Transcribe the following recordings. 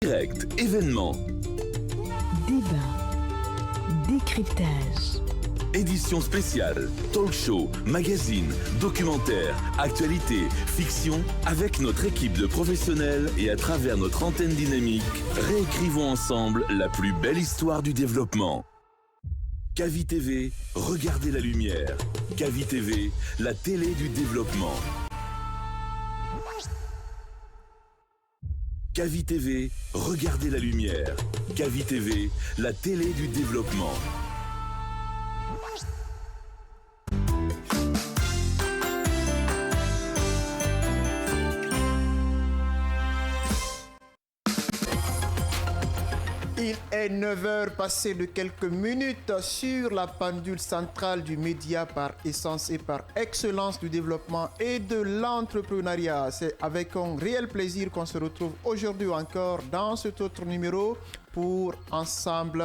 direct, événements, débat, décryptage, édition spéciale, talk show, magazine, documentaire, actualité, fiction. Avec notre équipe de professionnels et à travers notre antenne dynamique, réécrivons ensemble la plus belle histoire du développement. Kavi TV, regardez la lumière. Kavi TV, la télé du développement. Kavi TV, regardez la lumière. Kavi TV, la télé du développement. Il est 9h passé de quelques minutes sur la pendule centrale du média par essence et par excellence du développement et de l'entrepreneuriat. C'est avec un réel plaisir qu'on se retrouve aujourd'hui encore dans cet autre numéro pour ensemble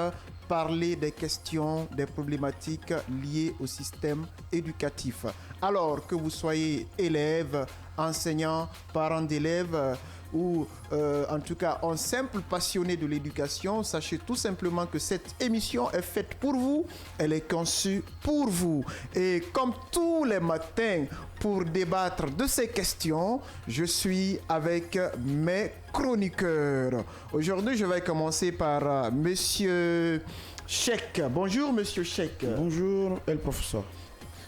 parler des questions, des problématiques liées au système éducatif. Alors que vous soyez élève, enseignant, parent d'élèves, ou en tout cas un simple passionné de l'éducation, sachez tout simplement que cette émission est faite pour vous, elle est conçue pour vous. Et comme tous les matins, pour débattre de ces questions, je suis avec mes chroniqueurs. Aujourd'hui, je vais commencer par Monsieur Cheikh. Bonjour Monsieur Cheikh. Bonjour, le professeur.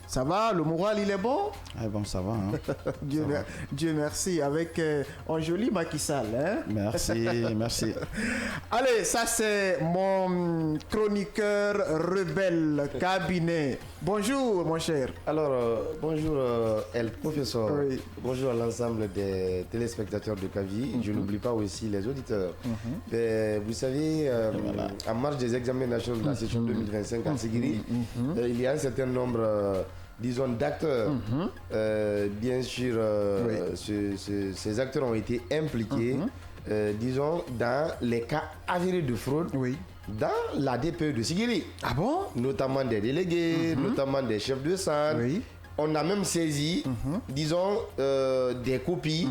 Ça va, le moral il est bon? Ah bon, ça va. Hein? Dieu merci, avec un joli Macky Sall. Hein? Merci. Allez, ça c'est mon chroniqueur rebelle cabinet. Bonjour mon cher. Alors, bonjour El Professeur. Oui. Bonjour à l'ensemble des téléspectateurs de Kavi. Je n'oublie pas aussi les auditeurs. Mais, vous savez, en marge des examens nationaux de la session 2025 à Sigiri, il y a un certain nombre disons d'acteurs. Bien sûr, ces acteurs ont été impliqués, disons, dans les cas avérés de fraude dans la DPE de Sigiri. Ah bon? Notamment des délégués, notamment des chefs de centre. On a même saisi, disons, des copies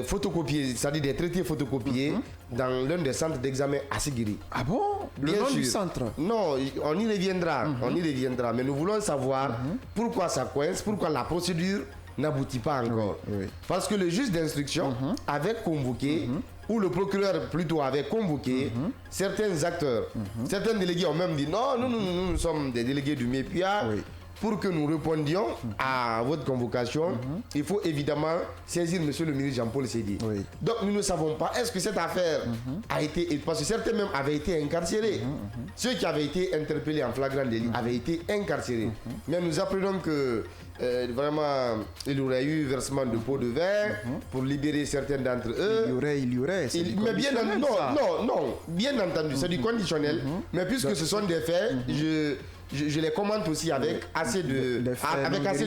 photocopiées, c'est-à-dire des traités photocopiés dans l'un des centres d'examen à Sigiri. Ah bon? Le nom du centre? Non, on y reviendra, mais nous voulons savoir pourquoi ça coince, pourquoi la procédure n'aboutit pas encore. Parce que le juge d'instruction avait convoqué, ou le procureur plutôt avait convoqué certains acteurs. Certains délégués ont même dit non, nous sommes des délégués du MEPIA. Pour que nous répondions à votre convocation, il faut évidemment saisir monsieur le ministre Jean-Paul Sédi. Donc nous ne savons pas, est-ce que cette affaire a été, parce que certains même avaient été incarcérés. Ceux qui avaient été interpellés en flagrant délit avaient été incarcérés. Mais nous apprenons que vraiment il y aurait eu versement de pots de vin pour libérer certains d'entre eux. Il y aurait. Mais bien entendu, non, bien entendu, c'est du conditionnel. Mais puisque ce sont des faits, je les commente aussi avec assez de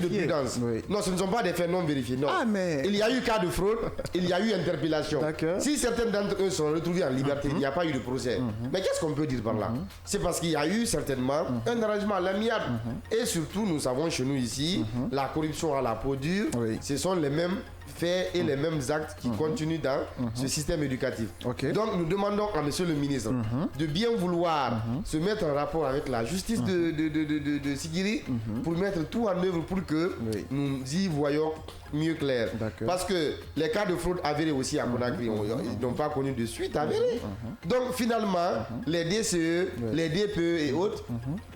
prudence. Non, ce ne sont pas des faits non vérifiés. Non. Ah, mais... Il y a eu cas de fraude, il y a eu interpellation. Si certains d'entre eux sont retrouvés en liberté, il n'y a pas eu de procès. Mais qu'est-ce qu'on peut dire par là? C'est parce qu'il y a eu certainement un arrangement à l'amiable. Et surtout, nous savons chez nous ici, la corruption à la peau dure, ce sont les mêmes faits et les mêmes actes qui continuent dans ce système éducatif. Donc nous demandons à monsieur le ministre de bien vouloir se mettre en rapport avec la justice de Sigiri pour mettre tout en œuvre pour que nous y voyons mieux clair. Parce que les cas de fraude avérés aussi à Conakry, ils n'ont pas connu de suite avérée. Donc finalement, les DCE, les DPE et autres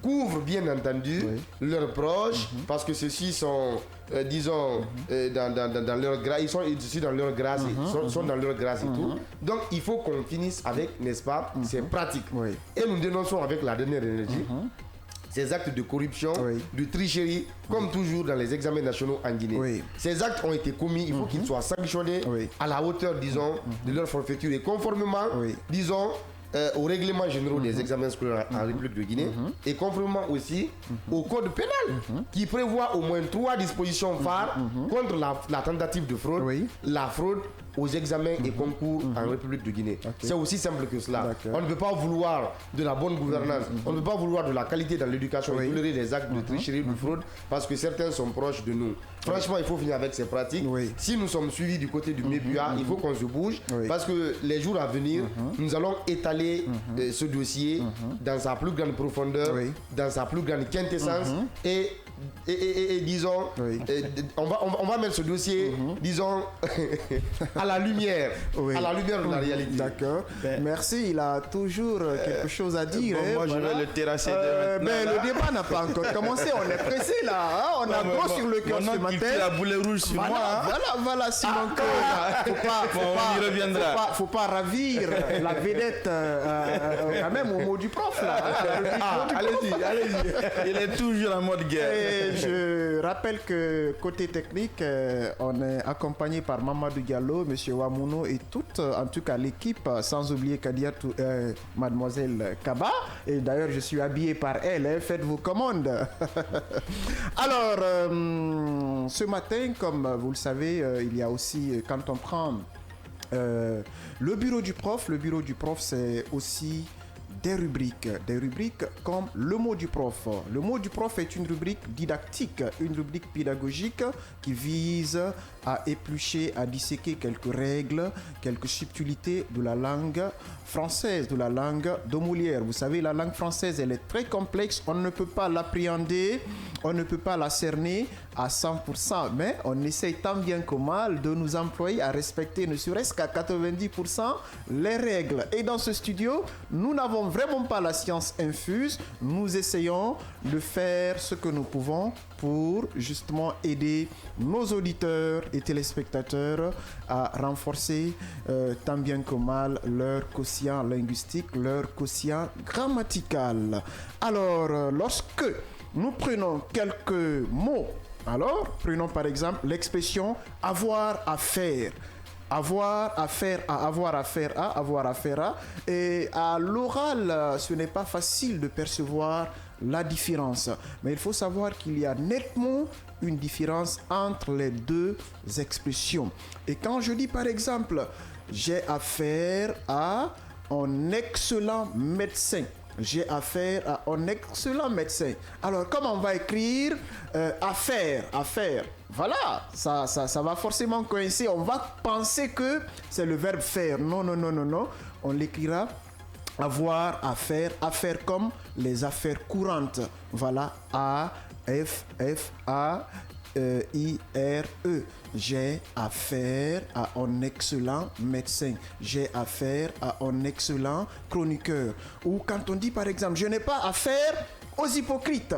couvrent bien entendu leurs proches parce que ceux-ci sont disons dans leur grâce, ils sont ici dans leur grâce, sont dans leur grâce et tout. Donc il faut qu'on finisse avec, n'est-ce pas, ces pratiques. Et nous dénonçons avec la dernière énergie ces actes de corruption, de tricherie, comme toujours dans les examens nationaux en Guinée. Ces actes ont été commis, il faut qu'ils soient sanctionnés à la hauteur, disons, de leur forfaiture et conformément, disons, aux règlements généraux des examens scolaires en République de Guinée et conformément aussi au code pénal qui prévoit au moins 3 dispositions phares contre la tentative de fraude, la fraude aux examens et concours en République de Guinée. C'est aussi simple que cela. On ne peut pas vouloir de la bonne gouvernance, on ne peut pas vouloir de la qualité dans l'éducation et tolérer les actes de tricherie, de fraude, parce que certains sont proches de nous. Franchement, il faut finir avec ces pratiques. Si nous sommes suivis du côté du MEBUA, il faut qu'on se bouge, parce que les jours à venir, nous allons étaler ce dossier dans sa plus grande profondeur, dans sa plus grande quintessence et disons, on va mettre ce dossier, disons, à la lumière de la réalité. D'accord. Merci, il a toujours quelque chose à dire. Moi, je vais le terrasser mais le débat n'a pas encore commencé, on est pressé là, hein? On a gros sur le cœur ce matin. La boulet rouge sur moi. Voilà, Simon. Faut pas ravir la vedette quand même au mot du prof là. Allez-y. Il est toujours en mode guerre. Et je rappelle que côté technique, on est accompagné par Mamadou Diallo, Monsieur Wamouno et toute, en tout cas l'équipe, sans oublier Kadiatou, Mademoiselle Kaba. Et d'ailleurs, je suis habillé par elle. Hein, faites vos commandes. Alors, ce matin, comme vous le savez, il y a aussi, quand on prend le bureau du prof, c'est aussi des rubriques comme le mot du prof. Le mot du prof est une rubrique didactique, une rubrique pédagogique qui vise à éplucher, à disséquer quelques règles, quelques subtilités de la langue française, de la langue de Molière. Vous savez, la langue française, elle est très complexe, on ne peut pas l'appréhender, on ne peut pas la cerner à 100%, mais on essaye tant bien que mal de nous employer à respecter ne serait-ce qu'à 90% les règles. Et dans ce studio, nous n'avons vraiment pas la science infuse, nous essayons de faire ce que nous pouvons pour justement aider nos auditeurs et téléspectateurs à renforcer tant bien que mal leur quotient linguistique, leur quotient grammatical. Alors, lorsque nous prenons quelques mots, alors prenons par exemple l'expression avoir à faire. Avoir affaire à, avoir affaire à, avoir affaire à. Et à l'oral, ce n'est pas facile de percevoir la différence. Mais il faut savoir qu'il y a nettement une différence entre les deux expressions. Et quand je dis par exemple, j'ai affaire à un excellent médecin. J'ai affaire à un excellent médecin. Alors, comment on va écrire affaire. Voilà, ça va forcément coïncider. On va penser que c'est le verbe faire. Non. On l'écrira avoir affaire. Affaire comme les affaires courantes. Voilà, A-F-F-A-I-R-E. J'ai affaire à un excellent médecin. J'ai affaire à un excellent chroniqueur. Ou quand on dit par exemple, je n'ai pas affaire aux hypocrites.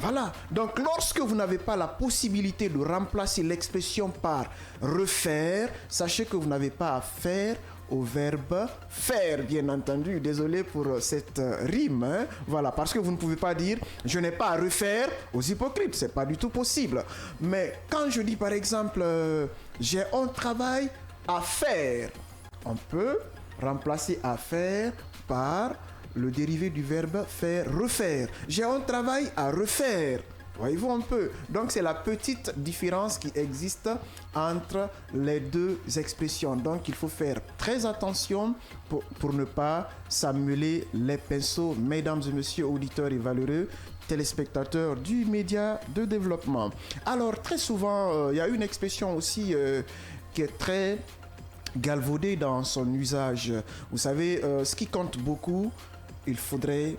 Voilà, donc lorsque vous n'avez pas la possibilité de remplacer l'expression par refaire, sachez que vous n'avez pas affaire au verbe faire, bien entendu. Désolé pour cette rime, hein? Voilà, parce que vous ne pouvez pas dire je n'ai pas à refaire aux hypocrites, c'est pas du tout possible. Mais quand je dis par exemple j'ai un travail à faire, on peut remplacer à faire par le dérivé du verbe faire, refaire. J'ai un travail à refaire. Voyez-vous un peu. Donc c'est la petite différence qui existe entre les deux expressions. Donc il faut faire très attention pour ne pas s'amêler les pinceaux, mesdames et messieurs auditeurs et valeureux téléspectateurs du média de développement. Alors très souvent, il y a une expression aussi qui est très galvaudée dans son usage. Vous savez, ce qui compte beaucoup, il faudrait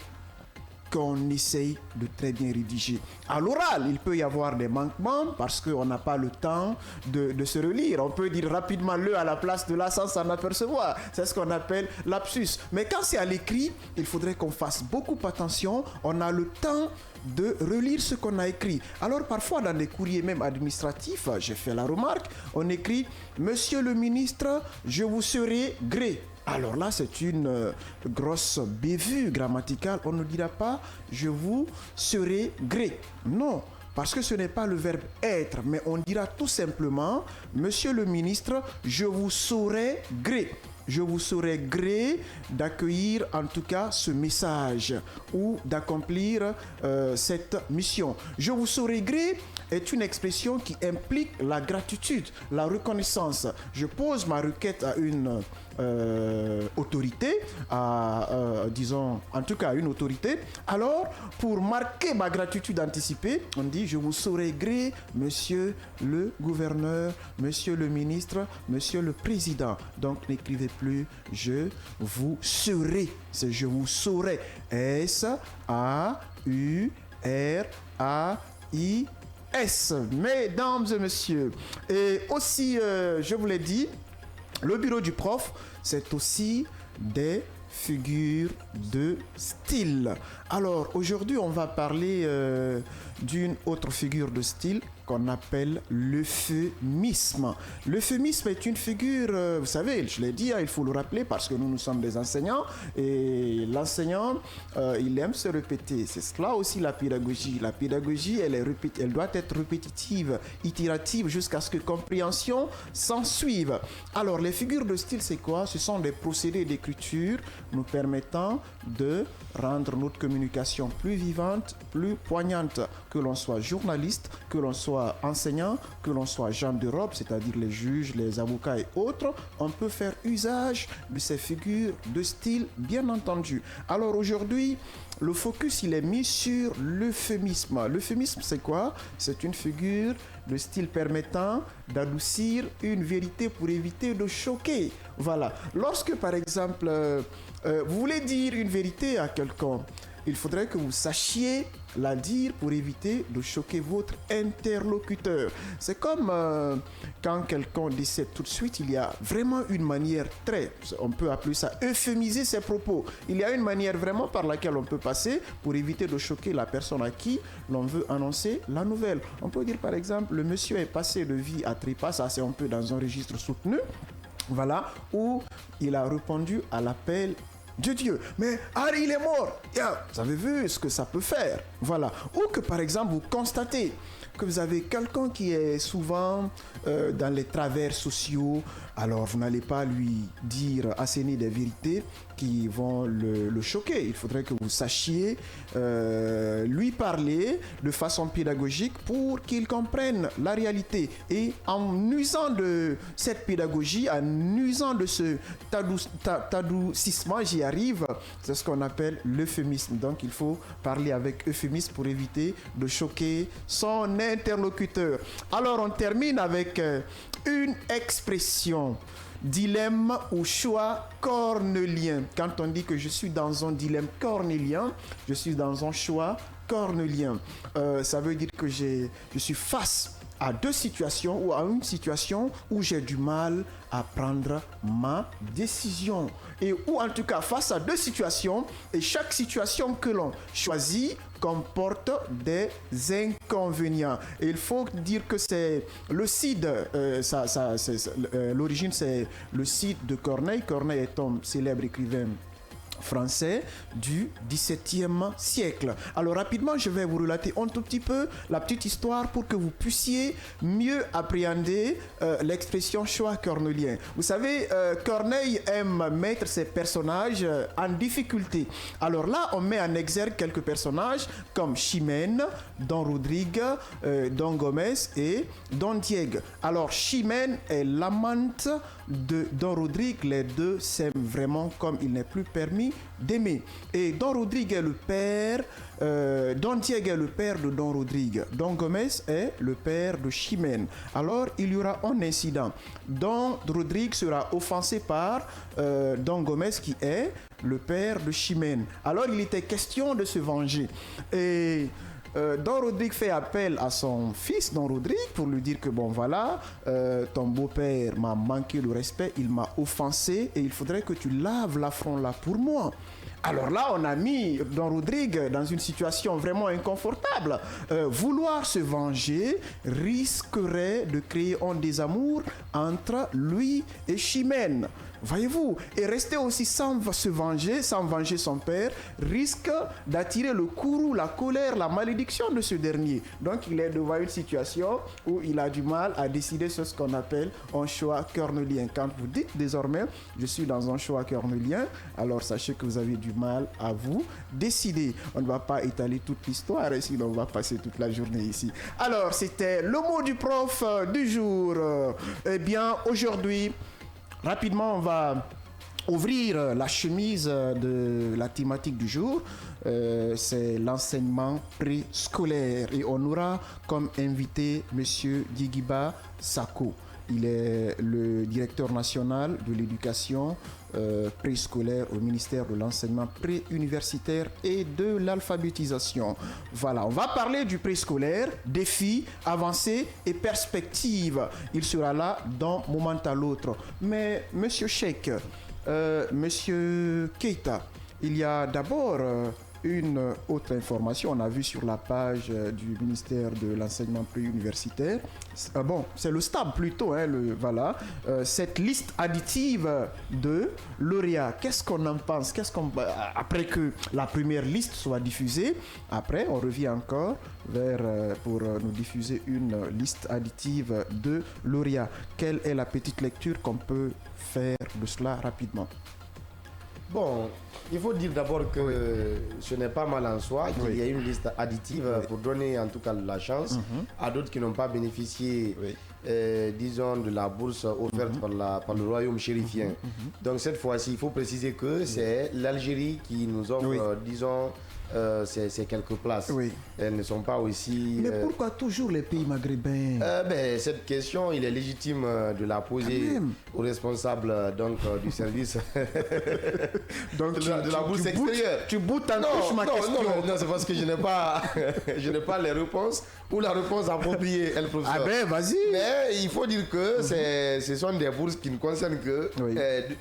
qu'on essaye de très bien rédiger. À l'oral, il peut y avoir des manquements parce qu'on n'a pas le temps de se relire. On peut dire rapidement le à la place de la sans s'en apercevoir. C'est ce qu'on appelle lapsus. Mais quand c'est à l'écrit, il faudrait qu'on fasse beaucoup attention. On a le temps de relire ce qu'on a écrit. Alors parfois dans les courriers même administratifs, j'ai fait la remarque, on écrit « Monsieur le ministre, je vous serai gré ». Alors là, c'est une grosse bévue grammaticale. On ne dira pas « je vous serai gré ». Non, parce que ce n'est pas le verbe être, mais on dira tout simplement « Monsieur le ministre, je vous saurai gré ». Je vous serai gré d'accueillir en tout cas ce message ou d'accomplir cette mission. Je vous serai gré est une expression qui implique la gratitude, la reconnaissance. Je pose ma requête à une autorité, disons, en tout cas une autorité. Alors, pour marquer ma gratitude anticipée, on dit je vous saurai gré, monsieur le gouverneur, monsieur le ministre, monsieur le président. Donc, n'écrivez plus je vous saurai, c'est je vous saurai. S-A-U-R-A-I-S. Mesdames et messieurs, et aussi, je vous l'ai dit, le bureau du prof, c'est aussi des figures de style. Alors, aujourd'hui, on va parler d'une autre figure de style qu'on appelle l'euphémisme. L'euphémisme est une figure, vous savez, je l'ai dit, il faut le rappeler parce que nous sommes des enseignants et l'enseignant, il aime se répéter. C'est cela aussi la pédagogie. La pédagogie, elle doit être répétitive, itérative jusqu'à ce que compréhension s'en suive. Alors, les figures de style, c'est quoi? Ce sont des procédés d'écriture nous permettant de rendre notre communication plus vivante, plus poignante, que l'on soit journaliste, que l'on soit enseignant, que l'on soit gens de robe, c'est-à-dire les juges, les avocats et autres, on peut faire usage de ces figures de style, bien entendu. Alors aujourd'hui, le focus, il est mis sur l'euphémisme. L'euphémisme, c'est quoi? C'est une figure de style permettant d'adoucir une vérité pour éviter de choquer. Voilà. Lorsque, par exemple, vous voulez dire une vérité à quelqu'un, il faudrait que vous sachiez la dire pour éviter de choquer votre interlocuteur. C'est comme quand quelqu'un décède tout de suite, il y a vraiment une manière on peut appeler ça euphémiser ses propos. Il y a une manière vraiment par laquelle on peut passer pour éviter de choquer la personne à qui l'on veut annoncer la nouvelle. On peut dire par exemple, le monsieur est passé de vie à trépas, ça c'est un peu dans un registre soutenu, voilà, où il a répondu à l'appel de Dieu. Mais Harry, il est mort. Yeah. Vous avez vu ce que ça peut faire. Voilà. Ou que par exemple, vous constatez que vous avez quelqu'un qui est souvent dans les travers sociaux, alors vous n'allez pas lui dire, asséner des vérités qui vont le choquer. Il faudrait que vous sachiez lui parler de façon pédagogique pour qu'il comprenne la réalité. Et en usant de cette pédagogie, en usant de ce adoucissement, j'y arrive, c'est ce qu'on appelle l'euphémisme. Donc il faut parler avec euphémisme pour éviter de choquer son interlocuteur. Alors on termine avec une expression. Dilemme ou choix cornélien. Quand on dit que je suis dans un dilemme cornélien, je suis dans un choix cornélien. Ça veut dire que je suis face à deux situations ou à une situation où j'ai du mal à prendre ma décision. Et ou en tout cas face à deux situations, et chaque situation que l'on choisit comporte des inconvénients. Et il faut dire que c'est le Cid, l'origine c'est le Cid de Corneille. Corneille est un célèbre écrivain français du XVIIe siècle. Alors rapidement, je vais vous relater un tout petit peu la petite histoire pour que vous puissiez mieux appréhender l'expression choix cornélien. Vous savez, Corneille aime mettre ses personnages en difficulté. Alors là, on met en exergue quelques personnages comme Chimène, Don Rodrigue, Don Gomez et Don Diego. Alors Chimène est l'amante de Don Rodrigue. Les deux s'aiment vraiment comme il n'est plus permis d'aimer. Et Don Rodrigue est le père, Don Diego est le père de Don Rodrigue. Don Gomez est le père de Chimène. Alors il y aura un incident. Don Rodrigue sera offensé par Don Gomez qui est le père de Chimène. Alors il était question de se venger. Et Don Rodrigue fait appel à son fils Don Rodrigue pour lui dire que bon voilà, ton beau-père m'a manqué le respect, il m'a offensé et il faudrait que tu laves l'affront là pour moi. Alors là, on a mis Don Rodrigue dans une situation vraiment inconfortable. Vouloir se venger risquerait de créer un désamour entre lui et Chimène. Voyez-vous, et rester aussi sans se venger, sans venger son père, risque d'attirer le courroux, la colère, la malédiction de ce dernier. Donc il est devant une situation où il a du mal à décider sur ce qu'on appelle un choix cornélien. Quand vous dites désormais, je suis dans un choix cornélien, alors sachez que vous avez du du mal, à vous décider. On ne va pas étaler toute l'histoire, sinon on va passer toute la journée ici. Alors, c'était le mot du prof du jour. Eh bien, aujourd'hui, rapidement, on va ouvrir la chemise de la thématique du jour. C'est l'enseignement préscolaire. Et on aura comme invité M. Dieguiba Sako. Il est le directeur national de l'éducation préscolaire au ministère de l'enseignement préuniversitaire et de l'alphabétisation. Voilà, on va parler du préscolaire, défis, avancées et perspectives. Il sera là d'un moment à l'autre. Mais Monsieur Cheikh, Monsieur Keita, il y a d'abord une autre information. On a vu sur la page du ministère de l'enseignement préuniversitaire. Bon, c'est le STAB plutôt, hein, voilà. Cette liste additive de lauréats. Qu'est-ce qu'on en pense? Après que la première liste soit diffusée, après on revient encore pour nous diffuser une liste additive de lauréats. Quelle est la petite lecture qu'on peut faire de cela rapidement? Bon, il faut dire d'abord que ce n'est pas mal en soi qu'il y ait une liste additive pour donner en tout cas la chance à d'autres qui n'ont pas bénéficié, disons, de la bourse offerte par le royaume chérifien. Donc cette fois-ci, il faut préciser que c'est l'Algérie qui nous offre, disons, ces quelques places. Elles ne sont pas aussi... Mais pourquoi toujours les pays maghrébins? Cette question, il est légitime de la poser aux responsables du service donc de la bourse extérieure. Tu boutes en touche ma question. Non, c'est parce que je n'ai pas les réponses ou la réponse appropriée, elle professeur. Ah ben, vas-y. Mais il faut dire que ce sont des bourses qui ne concernent que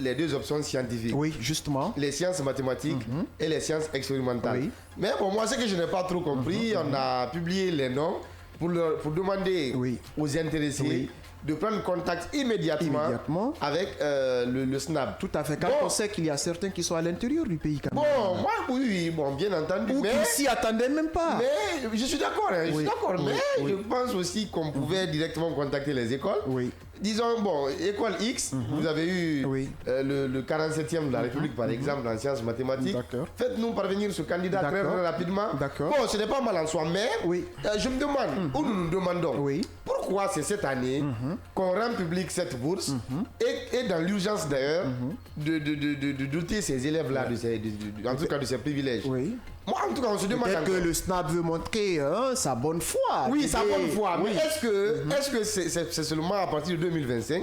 les deux options scientifiques. Oui, justement. Les sciences mathématiques et les sciences expérimentales. Mais pour moi, ce que je n'ai pas trop compris, on a publié les noms pour demander aux intéressés de prendre contact immédiatement avec le SNAB. Tout à fait. Quand on sait qu'il y a certains qui sont à l'intérieur du pays. Quand même. Moi, bien entendu. Ou qui s'y attendaient même pas. Mais je suis d'accord. Mais je pense aussi qu'on pouvait directement contacter les écoles. Disons, école X, vous avez eu le 47e de la République, par exemple, en sciences mathématiques. Faites-nous parvenir ce candidat très rapidement. Bon, ce n'est pas mal en soi, mais je me demande, ou nous nous demandons, pourquoi c'est cette année qu'on rend public cette bourse et dans l'urgence d'ailleurs de doter ces élèves-là, en tout cas de ces privilèges. Moi, en tout cas, on se demande... Peut-être que le SNAB veut montrer sa bonne foi. Oui, sa bonne foi. Mais est-ce que c'est seulement à partir de 2025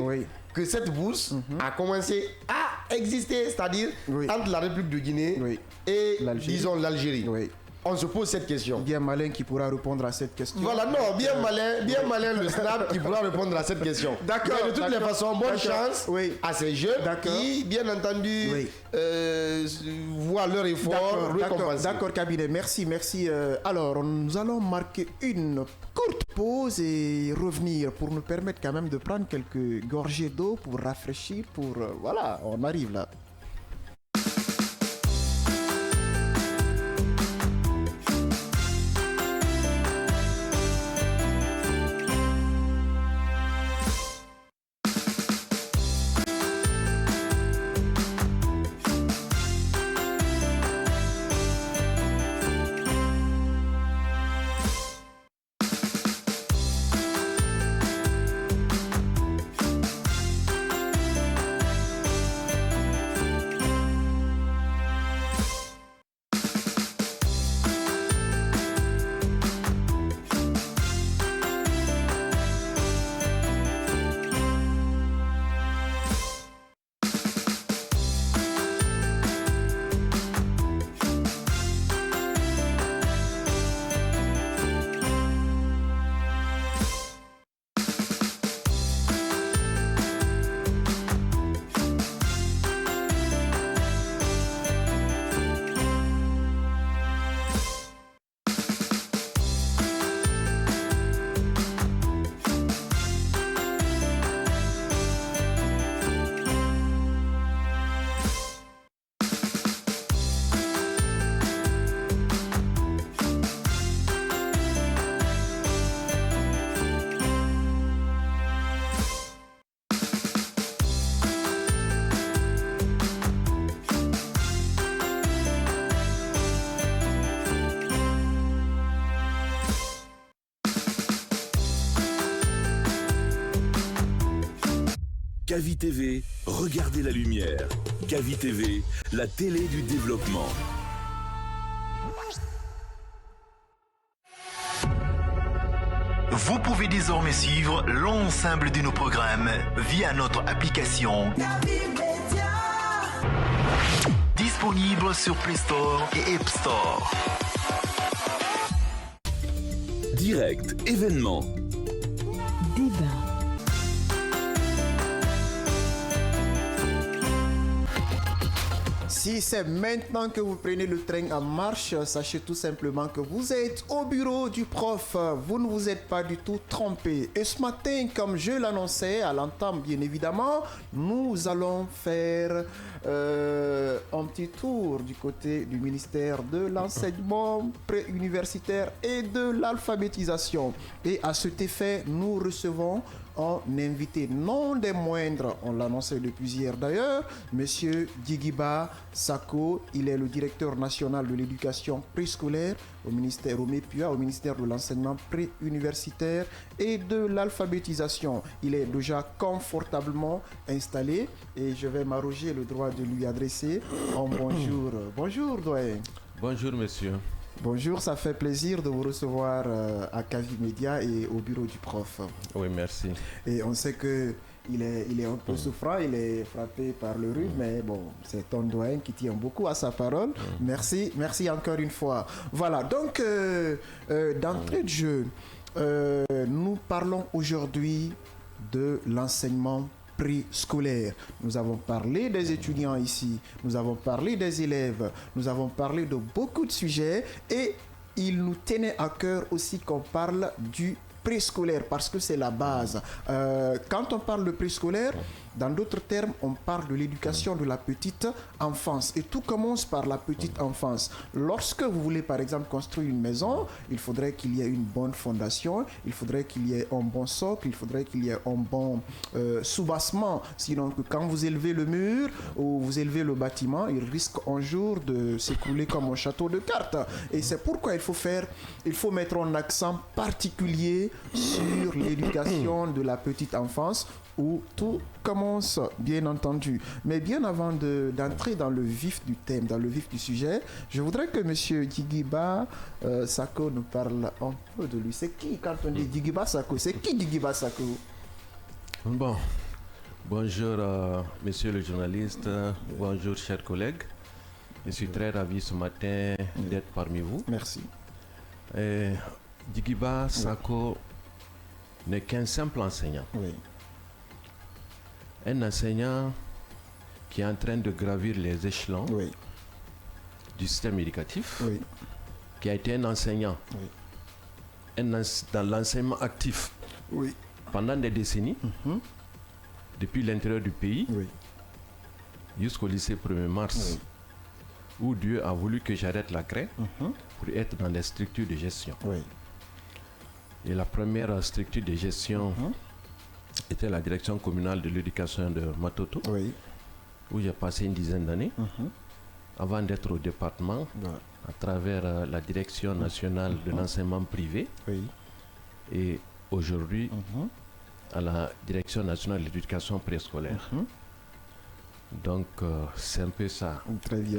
que cette bourse a commencé à exister, c'est-à-dire entre la République de Guinée et, disons, l'Algérie? On se pose cette question. Bien malin qui pourra répondre à cette question. Voilà, non, bien malin le SNAB qui pourra répondre à cette question. D'accord. De toutes les façons, bonne chance à ces jeunes qui, bien entendu, voient leur effort récompensé. D'accord, cabinet. Merci. Alors, nous allons marquer une courte pause et revenir pour nous permettre quand même de prendre quelques gorgées d'eau pour rafraîchir, voilà, on arrive là. Kavi TV, regardez la lumière. Kavi TV, la télé du développement. Vous pouvez désormais suivre l'ensemble de nos programmes via notre application disponible sur Play Store et App Store. Direct, événement. Débat. Si c'est maintenant que vous prenez le train en marche, sachez tout simplement que vous êtes au bureau du prof. Vous ne vous êtes pas du tout trompé. Et ce matin, comme je l'annonçais à l'entame bien évidemment, nous allons faire un petit tour du côté du ministère de l'enseignement préuniversitaire et de l'alphabétisation. Et à cet effet, nous recevons un invité non des moindres, on l'annonçait depuis hier d'ailleurs, Monsieur Djigiba Sako. Il est le directeur national de l'éducation préscolaire au ministère au MEPUA, au ministère de l'enseignement préuniversitaire et de l'alphabétisation. Il est déjà confortablement installé et je vais m'arroger le droit de lui adresser un bonjour. Bonjour doyen. Bonjour monsieur. Bonjour, ça fait plaisir de vous recevoir à Kavi Média et au bureau du prof. Oui, merci. Et on sait que il est un peu souffrant, il est frappé par le rhume, mais bon, c'est un doyen qui tient beaucoup à sa parole. Merci encore une fois. Voilà, donc d'entrée de jeu, nous parlons aujourd'hui de l'enseignement préscolaire. Nous avons parlé des étudiants ici, nous avons parlé des élèves, nous avons parlé de beaucoup de sujets et il nous tenait à cœur aussi qu'on parle du préscolaire parce que c'est la base. Quand on parle de préscolaire, dans d'autres termes, on parle de l'éducation de la petite enfance et tout commence par la petite enfance. Lorsque vous voulez par exemple construire une maison, il faudrait qu'il y ait une bonne fondation, il faudrait qu'il y ait un bon socle, il faudrait qu'il y ait un bon soubassement. Sinon, quand vous élevez le mur ou vous élevez le bâtiment, il risque un jour de s'écrouler comme un château de cartes. Et c'est pourquoi il faut mettre un accent particulier sur l'éducation de la petite enfance où tout commence, bien entendu. Mais bien avant d'entrer dans le vif du thème, dans le vif du sujet, je voudrais que M. Djigiba Sako nous parle un peu de lui. C'est qui quand on dit Djigiba Sako? C'est qui Djigiba Sako? Bon, bonjour monsieur le journaliste, bonjour chers collègues. Je suis très ravi ce matin d'être parmi vous. Merci. Djigiba Sako n'est qu'un simple enseignant. Oui. Un enseignant qui est en train de gravir les échelons du système éducatif, qui a été un enseignant dans l'enseignement actif pendant des décennies, depuis l'intérieur du pays jusqu'au lycée 1er mars, où Dieu a voulu que j'arrête la craie pour être dans les structures de gestion. Et la première structure de gestion était la direction communale de l'éducation de Matoto, où j'ai passé une dizaine d'années, avant d'être au département, à travers la direction nationale de l'enseignement privé, et aujourd'hui à la direction nationale de l'éducation préscolaire. Donc c'est un peu ça,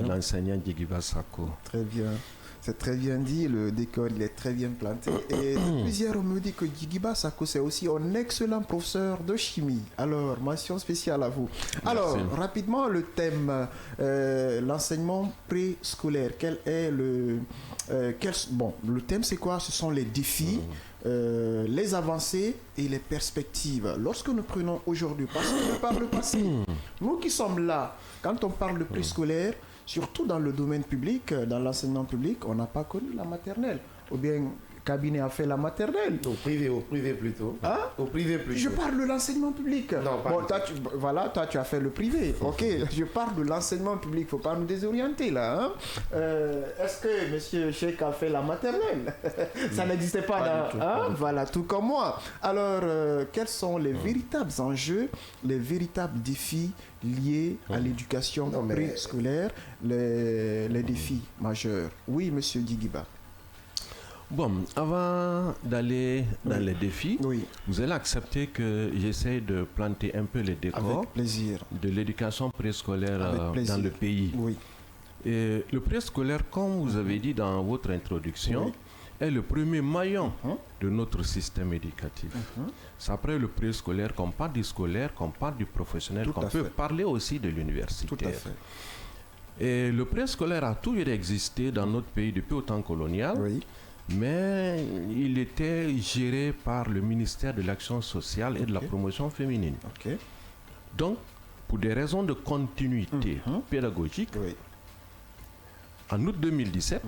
l'enseignant Djigiba Sako. Très bien. C'est très bien dit, le décor il est très bien planté. Et plusieurs me disent que Djigiba Sako c'est aussi un excellent professeur de chimie. Alors, mention spéciale à vous. Merci. Alors, rapidement, le thème, l'enseignement préscolaire. Quel est le thème c'est quoi? Ce sont les défis, les avancées et les perspectives. Lorsque nous prenons aujourd'hui, parce que par le passé, nous qui sommes là, quand on parle de préscolaire, surtout dans le domaine public, dans l'enseignement public, on n'a pas connu la maternelle. Ou bien, cabinet a fait la maternelle. Au privé plutôt. Hein? Au privé plutôt. Je parle de l'enseignement public. Non, pas toi, tu as fait le privé. Ok, je parle de l'enseignement public. Il ne faut pas nous désorienter là. Hein? Est-ce que M. Cheikh a fait la maternelle? Ça n'existait pas dans... Voilà, tout comme moi. Alors, quels sont les véritables enjeux, les véritables défis liés à l'éducation préscolaire, les défis majeurs? Oui, M. Djigiba. Bon, avant d'aller dans les défis, Oui. vous allez accepter que j'essaie de planter un peu les décors Avec plaisir. de l'éducation préscolaire Avec plaisir. dans le pays. Oui. Et le préscolaire, comme vous avez dit dans votre introduction, Oui. est le premier maillon de notre système éducatif. C'est après le préscolaire qu'on parle du scolaire, qu'on parle du professionnel, Tout qu'on à peut fait. parler aussi de l'universitaire. Tout à fait. Et le préscolaire a toujours existé dans notre pays depuis au temps colonial, Oui. mais il était géré par le ministère de l'Action sociale et de la promotion féminine. Ok. Donc, pour des raisons de continuité pédagogique, Oui. en août 2017,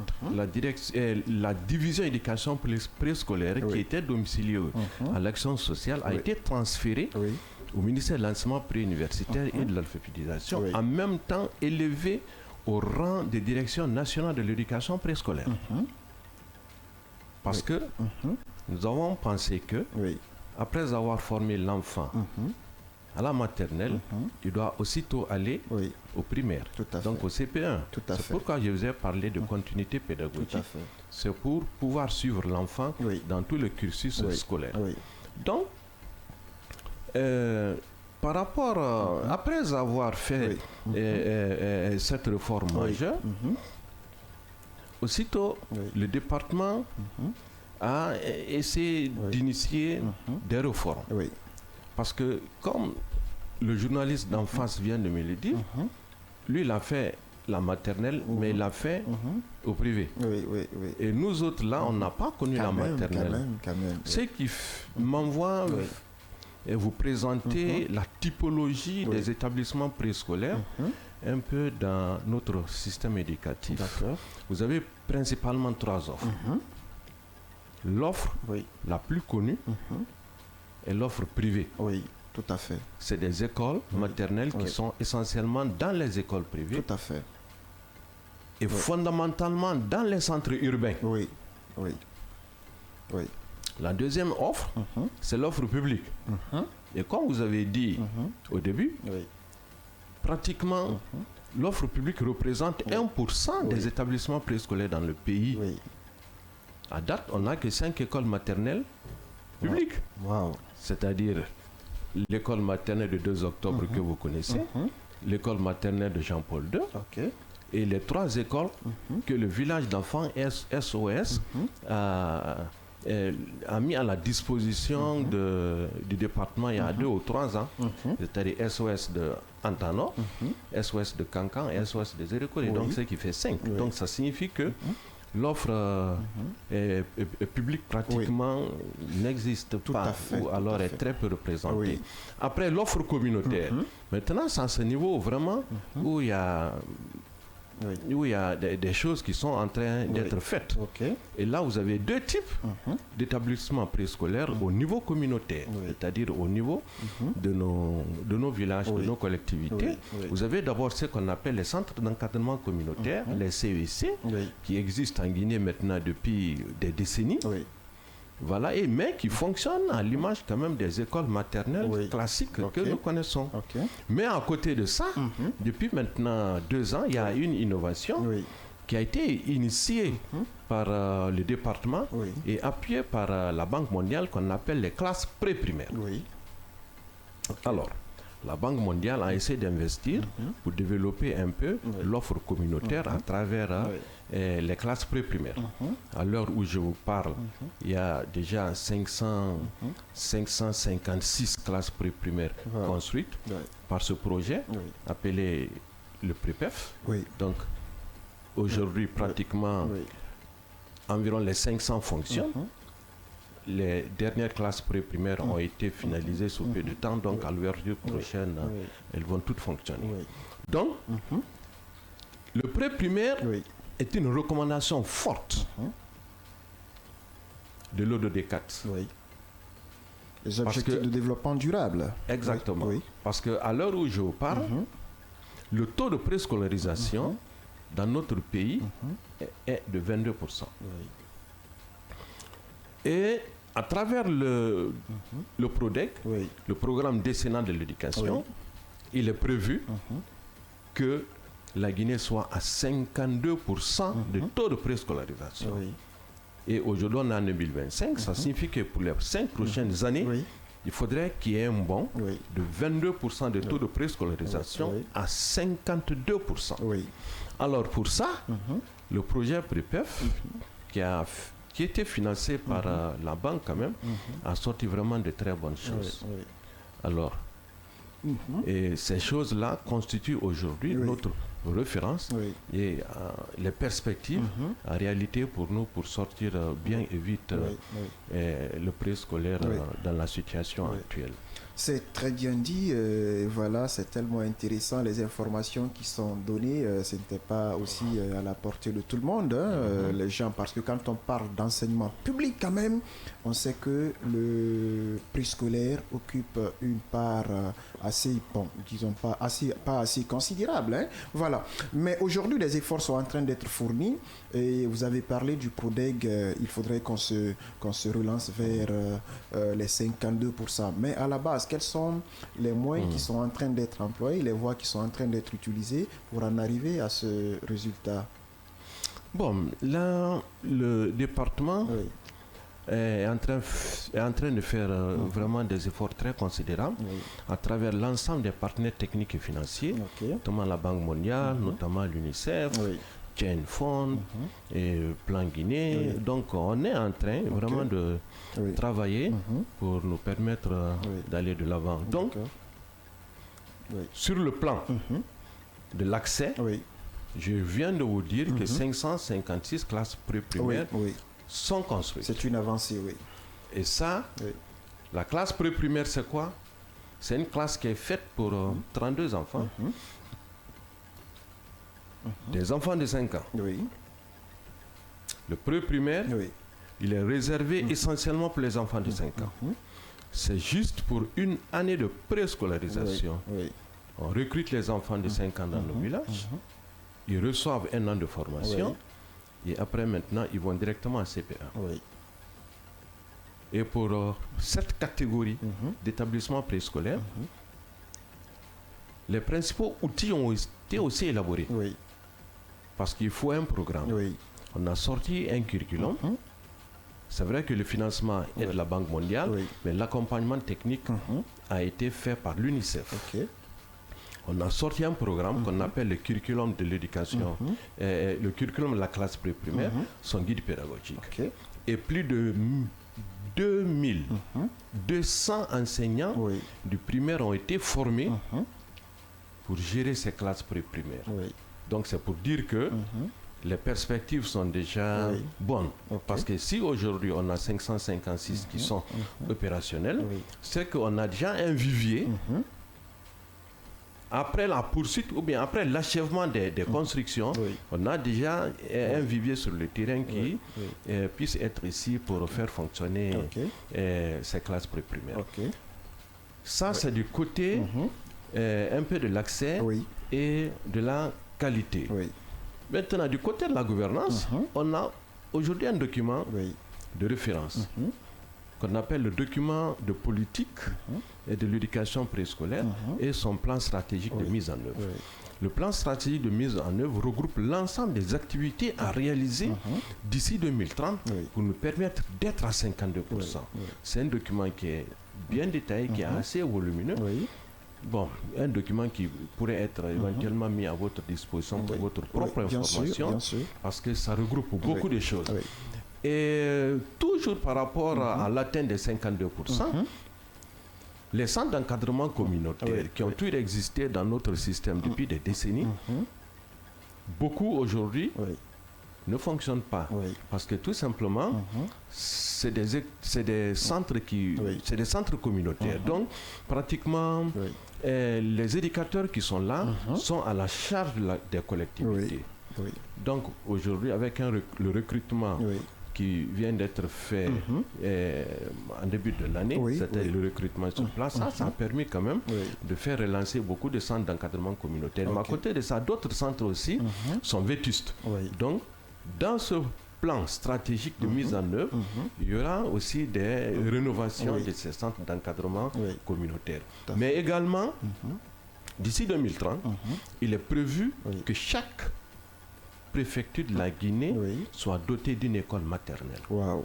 la division éducation préscolaire Oui. qui était domiciliée à l'action sociale a Oui. été transférée Oui. au ministère de l'enseignement préuniversitaire et de l'alphabétisation, Oui. en même temps élevée au rang de direction nationale de l'éducation préscolaire. Parce que nous avons pensé que, Oui. après avoir formé l'enfant à la maternelle, il doit aussitôt aller Oui. au primaire, Tout à donc fait. au CP1. Tout à C'est fait. pourquoi je vous ai parlé de continuité pédagogique. Tout à fait. C'est pour pouvoir suivre l'enfant Oui. dans tout le cursus Oui. scolaire. Oui. Donc, par rapport, après avoir fait cette réforme majeure, aussitôt Oui. le département a essayé d'initier des réformes. Oui. Parce que, comme le journaliste d'en face vient de me le dire, lui, il a fait la maternelle, mais il l'a fait au privé. Oui. Oui. Oui. Et nous autres, là, on n'a pas connu la maternelle. Quand même. Ce qui m'envoie vous présenter la typologie des établissements préscolaires un peu dans notre système éducatif. D'accord. Vous avez principalement 3 offres. L'offre Oui. la plus connue est l'offre privée. Oui. Tout à fait. C'est des écoles maternelles qui sont essentiellement dans les écoles privées Tout à fait. et fondamentalement dans les centres urbains. Oui. Oui. Oui. La deuxième offre, c'est l'offre publique. Et comme vous avez dit au début, Oui. pratiquement l'offre publique représente 1% des établissements préscolaires dans le pays. Oui. À date, on n'a que 5 écoles maternelles publiques. Wow. C'est-à-dire l'école maternelle de 2 octobre que vous connaissez, l'école maternelle de Jean-Paul II, Ok. et les 3 écoles que le village d'enfants SOS a mis à la disposition du département il y a 2 ou 3 ans, c'est-à-dire SOS de Antano, SOS de Cancan et SOS de Zérécourt, donc ce qui fait 5. Donc ça signifie que l'offre publique pratiquement n'existe pas, ou alors est très peu représentée. Oui. Après, l'offre communautaire. Maintenant, c'est à ce niveau vraiment où il y a des choses qui sont en train d'être faites. Ok. Et là, vous avez 2 types d'établissements préscolaires au niveau communautaire, c'est-à-dire au niveau de nos villages, de nos collectivités. Vous avez d'abord ce qu'on appelle les centres d'encadrement communautaire, les CEC, qui existent en Guinée maintenant depuis des décennies. Oui. Voilà, mais qui fonctionnent à l'image quand même des écoles maternelles classiques que nous connaissons. Ok. Mais à côté de ça, depuis maintenant 2 ans, il y a une innovation qui a été initiée par le département et appuyée par la Banque mondiale qu'on appelle les classes pré-primaires. Oui. Alors, la Banque mondiale a essayé d'investir pour développer un peu l'offre communautaire à travers les classes pré-primaires. À l'heure où je vous parle, il y a déjà 556 classes pré-primaires construites par ce projet appelé le PREPEF. Donc, aujourd'hui, pratiquement environ les 500 fonctionnent. Les dernières classes pré-primaires ont été finalisées sous peu de temps, donc à l'ouverture prochaine, elles vont toutes fonctionner. Donc, le pré-primaire est une recommandation forte de l'ODD4. Les objectifs de développement durable. Exactement. Parce qu'à l'heure où je vous parle, le taux de préscolarisation dans notre pays est de 22%. Et à travers le PRODEC, le programme décennal de l'éducation, il est prévu que la Guinée soit à 52% de taux de préscolarisation. Et aujourd'hui, on est en 2025. Ça signifie que pour les 5 prochaines années, il faudrait qu'il y ait un bond de 22% de taux de préscolarisation à 52%. Alors pour ça, le projet PREPEF, qui était financé par la banque quand même, a sorti vraiment de très bonnes choses. Alors, et ces choses-là constituent aujourd'hui notre référence et les perspectives en réalité pour nous pour sortir bien et vite le préscolaire dans la situation actuelle. C'est très bien dit, voilà, c'est tellement intéressant les informations qui sont données, ce n'était pas aussi à la portée de tout le monde, les gens, parce que quand on parle d'enseignement public quand même, on sait que le préscolaire occupe une part assez, bon, disons pas assez considérable, voilà. Mais aujourd'hui, les efforts sont en train d'être fournis et vous avez parlé du PRODEG, il faudrait qu'on se relance vers les 52%. Mais à la base, quels sont les moyens qui sont en train d'être employés, les voies qui sont en train d'être utilisées pour en arriver à ce résultat? Bon, là, le département est en train de faire vraiment des efforts très considérables à travers l'ensemble des partenaires techniques et financiers, notamment la Banque mondiale, notamment l'UNICEF, Chain Fund et Plan Guinée. Donc on est en train vraiment de travailler pour nous permettre d'aller de l'avant. Donc, sur le plan de l'accès, je viens de vous dire que 556 classes pré-primaires sont construites. C'est une avancée, Et ça, la classe pré-primaire, c'est quoi? C'est une classe qui est faite pour 32 enfants. Des enfants de 5 ans. Le pré-primaire, il est réservé essentiellement pour les enfants de 5 ans. C'est juste pour une année de préscolarisation. On recrute les enfants de 5 ans dans nos villages. Ils reçoivent un an de formation. Et après, maintenant, ils vont directement à CPA. Et pour cette catégorie d'établissements préscolaires, les principaux outils ont été aussi élaborés. Parce qu'il faut un programme. On a sorti un curriculum. C'est vrai que le financement est de la Banque mondiale, mais l'accompagnement technique a été fait par l'UNICEF. On a sorti un programme qu'on appelle le curriculum de l'éducation, le curriculum de la classe pré-primaire, son guide pédagogique. Et plus de 2200 enseignants du primaire ont été formés pour gérer ces classes pré-primaires. Donc c'est pour dire que les perspectives sont déjà bonnes. Parce que si aujourd'hui on a 556 qui sont opérationnels, c'est qu'on a déjà un vivier. Après la poursuite ou bien après l'achèvement des constructions, on a déjà un vivier sur le terrain qui puisse être ici pour faire fonctionner ces classes pré-primaires. Ça, c'est du côté un peu de l'accès et de la qualité. Maintenant, du côté de la gouvernance, on a aujourd'hui un document de référence qu'on appelle le document de politique et de l'éducation préscolaire et son plan stratégique de mise en œuvre. Le plan stratégique de mise en œuvre regroupe l'ensemble des activités à réaliser d'ici 2030 pour nous permettre d'être à 52%. C'est un document qui est bien détaillé, qui est assez volumineux. Bon, un document qui pourrait être éventuellement mis à votre disposition pour votre propre information, parce que ça regroupe beaucoup de choses. Et toujours par rapport à l'atteinte des 52%, les centres d'encadrement communautaire qui ont toujours existé dans notre système depuis des décennies, beaucoup aujourd'hui ne fonctionnent pas. Parce que tout simplement, c'est des centres c'est des centres communautaires. Donc, pratiquement, les éducateurs qui sont là sont à la charge des collectivités. Donc, aujourd'hui, avec le recrutement qui vient d'être fait en début de l'année, c'était le recrutement sur place, ça a permis quand même de faire relancer beaucoup de centres d'encadrement communautaire. Mais à côté de ça, d'autres centres aussi sont vétustes. Donc, dans ce plan stratégique de mise en œuvre, il y aura aussi des rénovations de ces centres d'encadrement communautaire. Mais également, d'ici 2030, il est prévu que chaque préfectures de la Guinée soient dotées d'une école maternelle. Wow.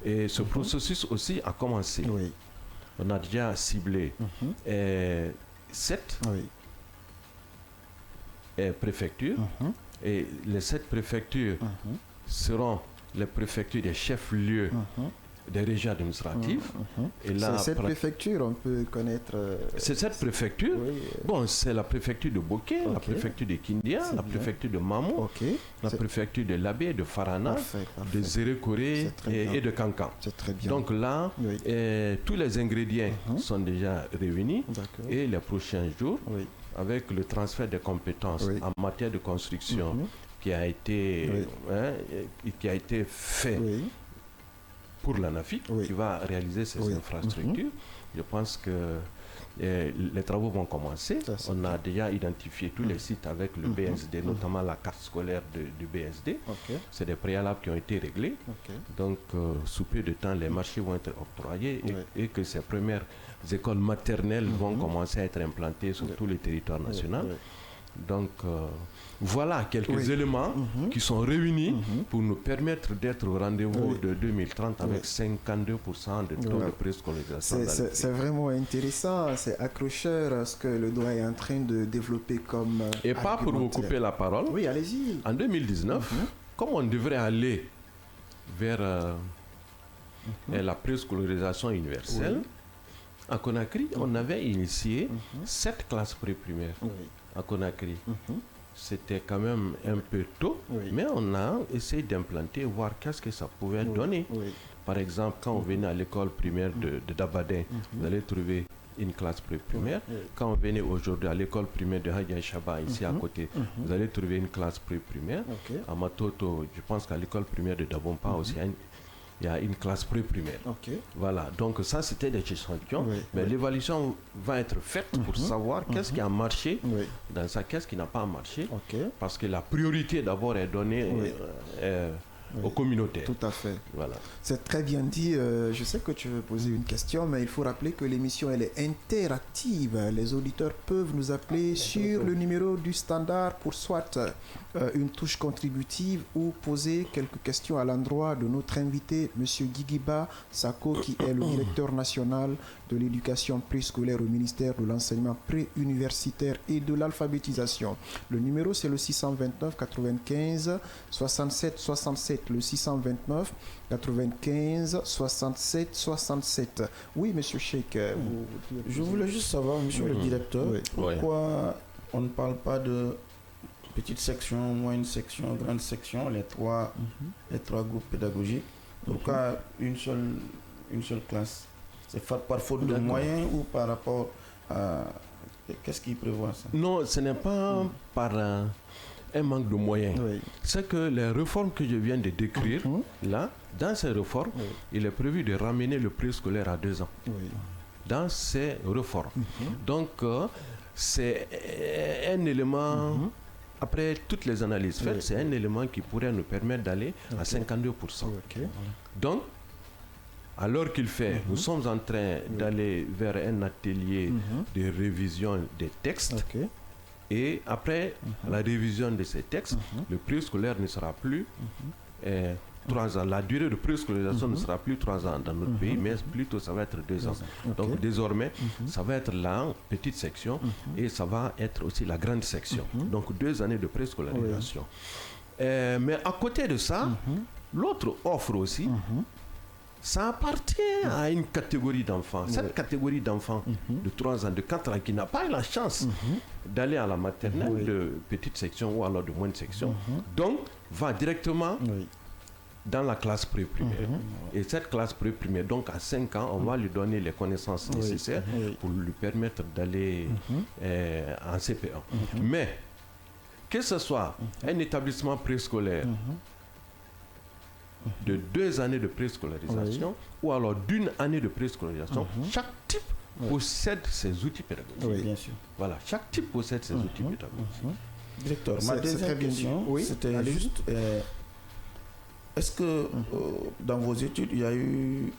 Et ce processus aussi a commencé. Oui. On a déjà ciblé 7 préfectures. Et les 7 préfectures seront les préfectures des chefs-lieux des régions administratives. Et là, c'est cette préfecture, on peut connaître... c'est cette préfecture. Bon, c'est la préfecture de Boké, la préfecture de Kindia, la préfecture de Mamou, la préfecture de Labé, de Farana, de Zérékoré et de Kankan. C'est très bien. Donc là, tous les ingrédients sont déjà réunis. Et les prochains jours, avec le transfert des compétences en matière de construction qui a été fait pour l'ANAFIC, qui va réaliser ces infrastructures. Je pense que les travaux vont commencer. On a déjà identifié tous les sites avec le BSD, notamment la carte scolaire du BSD. C'est des préalables qui ont été réglés. Donc, sous peu de temps, les marchés vont être octroyés et que ces premières écoles maternelles vont commencer à être implantées sur tout le territoire national. Donc, voilà quelques éléments qui sont réunis pour nous permettre d'être au rendez-vous de 2030 avec 52% de taux de préscolarisation. C'est vraiment intéressant, c'est accrocheur ce que le doigt est en train de développer comme... Et pas pour vous couper la parole. Oui, allez-y. En 2019, comme on devrait aller vers la préscolarisation universelle, à Conakry, on avait initié 7 classes pré-primaires. À Conakry. C'était quand même un peu tôt, mais on a essayé d'implanter, voir qu'est-ce que ça pouvait donner. Par exemple, quand on venait à l'école primaire de Dabadin, vous allez trouver une classe pré-primaire. Quand on venait aujourd'hui à l'école primaire de Hadja Chaba, ici à côté, vous allez trouver une classe pré-primaire. À Matoto, je pense qu'à l'école primaire de Dabompa aussi, il y a une classe pré-primaire. Voilà, donc ça c'était des échantillons, mais l'évaluation va être faite pour savoir qu'est-ce qui a marché dans ça, qu'est-ce qui n'a pas marché, parce que la priorité d'abord est donnée aux communautaires. Tout à fait. Voilà. C'est très bien dit. Je sais que tu veux poser une question, mais il faut rappeler que l'émission elle est interactive. Les auditeurs peuvent nous appeler sur le numéro du standard pour soit une touche contributive ou poser quelques questions à l'endroit de notre invité, M. Guigiba Sako, qui est le directeur national de l'éducation préscolaire au ministère de l'enseignement préuniversitaire et de l'alphabétisation. Le numéro c'est le 629 95 67 67. Le 629 95 67 67. Oui, monsieur Cheikh. Je voulais juste savoir, monsieur le directeur, pourquoi on ne parle pas de petite section, moyenne section, grande section, les trois groupes pédagogiques. Pourquoi une seule classe? C'est par faute de moyens ou par rapport à... Qu'est-ce qui prévoit ça? Non, ce n'est pas par un manque de moyens. C'est que les réformes que je viens de décrire, là, dans ces réformes, il est prévu de ramener le préscolaire à 2 ans. Dans ces réformes. Donc, c'est un élément... Après toutes les analyses faites, c'est un élément qui pourrait nous permettre d'aller à 52%. Donc, alors qu'il fait, nous sommes en train d'aller vers un atelier de révision des textes. Et après la révision de ces textes, le préscolaire ne sera plus 3 ans. La durée de préscolarisation ne sera plus 3 ans dans notre pays, mais plutôt ça va être 2 ans. Donc désormais, ça va être la petite section et ça va être aussi la grande section. Donc 2 années de préscolarisation. Mais à côté de ça, l'autre offre aussi, ça appartient à une catégorie d'enfants. Cette catégorie d'enfants de 3 ans, de 4 ans, qui n'a pas eu la chance d'aller à la maternelle de petite section ou alors de moyenne section, donc va directement dans la classe pré-primaire. Et cette classe pré-primaire, donc à 5 ans, on va lui donner les connaissances nécessaires pour lui permettre d'aller en CP1. Mais, que ce soit un établissement préscolaire de 2 années de préscolarisation ou alors d'1 année de préscolarisation, chaque type possède ses outils pédagogiques. Bien sûr. Voilà, chaque type possède ses outils pédagogiques. Directeur, ma deuxième question, c'était juste... Est-ce que dans vos études, il y a eu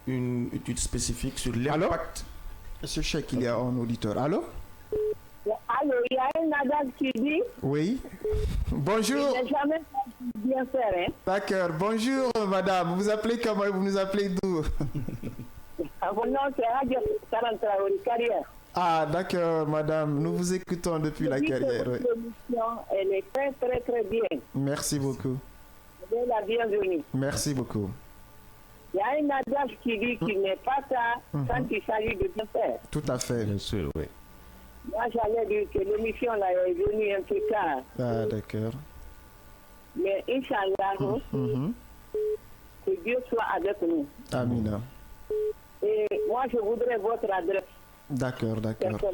une étude spécifique sur l'impact? Monsieur Cheikh, il y a un auditeur. Allô? Allô, il y a a une adage qui dit... Oui. Bonjour. Il n'est jamais bien faire, hein. D'accord. Bonjour, madame. Vous appelez comment? Vous nous appelez d'où? Mon nom, c'est Radio Traoré, Carrière. Ah, d'accord, madame. Nous vous écoutons depuis la Carrière. Oui. L'émission, elle est très, très, très bien. Merci beaucoup. Vous êtes la bienvenue. Merci beaucoup. Il y a une adage qui dit qu'il n'est pas tard quand il s'agit de bien faire. Tout à fait. Bien sûr, oui. Moi, j'allais dire que l'émission là est venue un peu tard. Ah, d'accord. Mais Inch'Allah, que Dieu soit avec nous. Amina. Et moi, je voudrais votre adresse. D'accord, d'accord.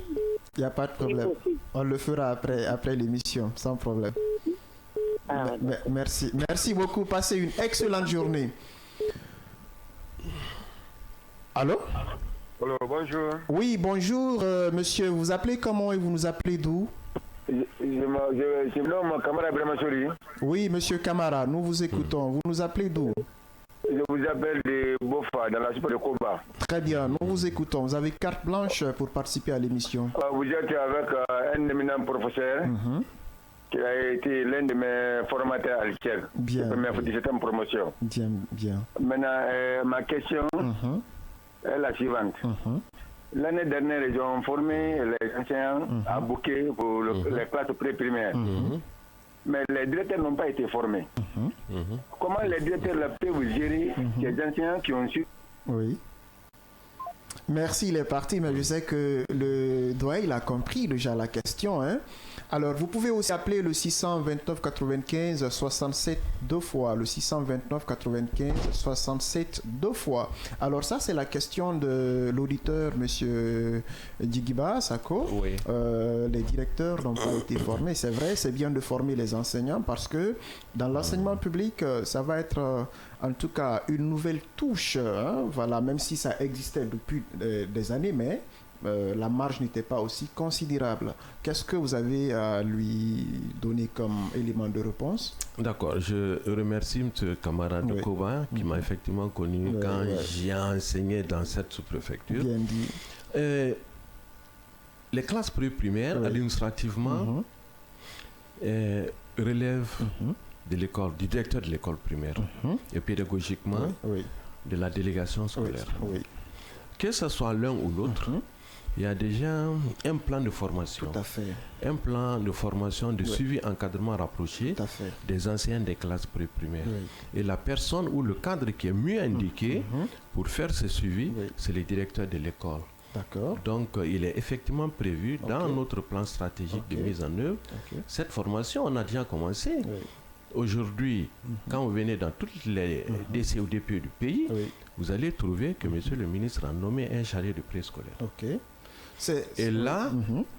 Il n'y a pas de problème. On le fera après l'émission, sans problème. Ah, merci. Merci beaucoup. Passez une excellente journée. Allô? Allô, bonjour. Oui, bonjour, monsieur. Vous appelez comment et vous nous appelez d'où? Je me nomme Kamara Bremachouri. Oui, monsieur Kamara, nous vous écoutons. Vous nous appelez d'où? Je vous appelle de Bofa, dans la super de Koba. Très bien, nous vous écoutons. Vous avez carte blanche pour participer à l'émission. Vous êtes avec un éminent professeur qui a été l'un de mes formateurs à l'ICHER. Bien. Première 17e promotion. Bien, bien. Maintenant, ma question est la suivante. L'année dernière, ils ont formé les enseignants à bouquet pour les classes pré-primaires. Mais les directeurs n'ont pas été formés. Comment les directeurs peuvent gérer ces enseignants qui ont su? Oui. Merci, il est parti, mais je sais que le doyen, il a compris déjà la question. Hein? Alors, vous pouvez aussi appeler le 629 95 67 deux fois, le 629 95 67 deux fois. Alors ça, c'est la question de l'auditeur, monsieur Djigiba Sako. Oui. Les directeurs n'ont pas été formés. C'est vrai, c'est bien de former les enseignants parce que dans l'enseignement public, ça va être en tout cas une nouvelle touche. Hein? Voilà, même si ça existait depuis des années, mais la marge n'était pas aussi considérable. Qu'est-ce que vous avez à lui donner comme élément de réponse? D'accord, je remercie M. Kamara de Koba qui m'a effectivement connu quand j'ai enseigné dans cette sous-préfecture. Bien dit. Les classes pré-primaires, administrativement, relèvent de l'école, du directeur de l'école primaire et pédagogiquement de la délégation scolaire. Que ce soit l'un ou l'autre, il y a déjà un plan de formation. Tout à fait. Un plan de formation de suivi encadrement rapproché des enseignants des classes pré-primaires. Et la personne ou le cadre qui est mieux indiqué pour faire ce suivi, c'est le directeur de l'école. D'accord. Donc, il est effectivement prévu dans notre plan stratégique de mise en œuvre. Cette formation, on a déjà commencé. Aujourd'hui, quand vous venez dans toutes les DC ou DPE du pays, vous allez trouver que monsieur le ministre a nommé un chargé de préscolaire. Et là,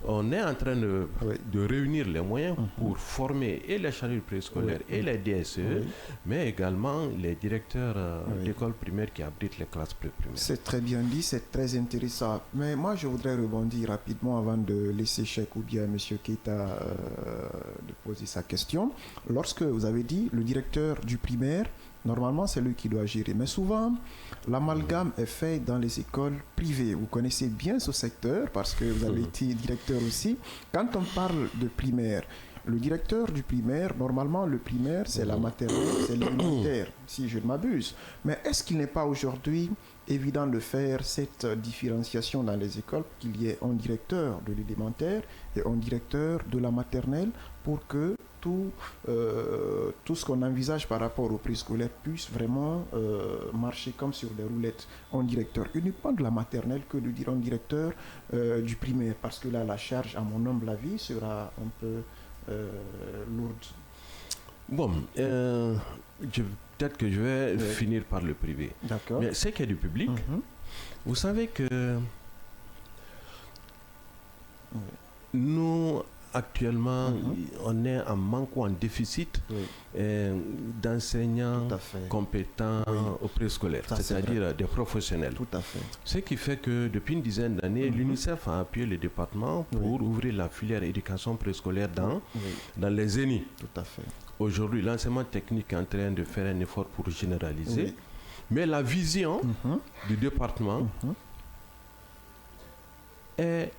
on est en train de réunir les moyens pour former et les chargés de préscolaire et les DSE, mais également les directeurs d'écoles primaires qui abritent les classes pré-primaires. C'est très bien dit, c'est très intéressant. Mais moi, je voudrais rebondir rapidement avant de laisser Cheikh ou bien M. Keita de poser sa question. Lorsque vous avez dit le directeur du primaire, normalement, c'est lui qui doit gérer. Mais souvent, l'amalgame est fait dans les écoles privées. Vous connaissez bien ce secteur parce que vous avez été directeur aussi. Quand on parle de primaire, le directeur du primaire, normalement, le primaire, c'est la maternelle, c'est l'élémentaire, si je ne m'abuse. Mais est-ce qu'il n'est pas aujourd'hui évident de faire cette différenciation dans les écoles, qu'il y ait un directeur de l'élémentaire et un directeur de la maternelle pour que tout ce qu'on envisage par rapport au préscolaire puisse vraiment marcher comme sur des roulettes. Un directeur uniquement de la maternelle que de dire un directeur du primaire, parce que là, la charge, à mon humble avis, sera un peu lourde. Bon, peut-être que je vais finir par le privé. D'accord. Mais ce qui est du public, vous savez que nous, actuellement, on est en manque ou en déficit d'enseignants compétents au préscolaire, c'est-à-dire des professionnels. Tout à fait. Ce qui fait que depuis une dizaine d'années, l'UNICEF a appuyé le département pour ouvrir la filière éducation préscolaire dans les ZENI. Tout à fait. Aujourd'hui, l'enseignement technique est en train de faire un effort pour généraliser, mais la vision du département est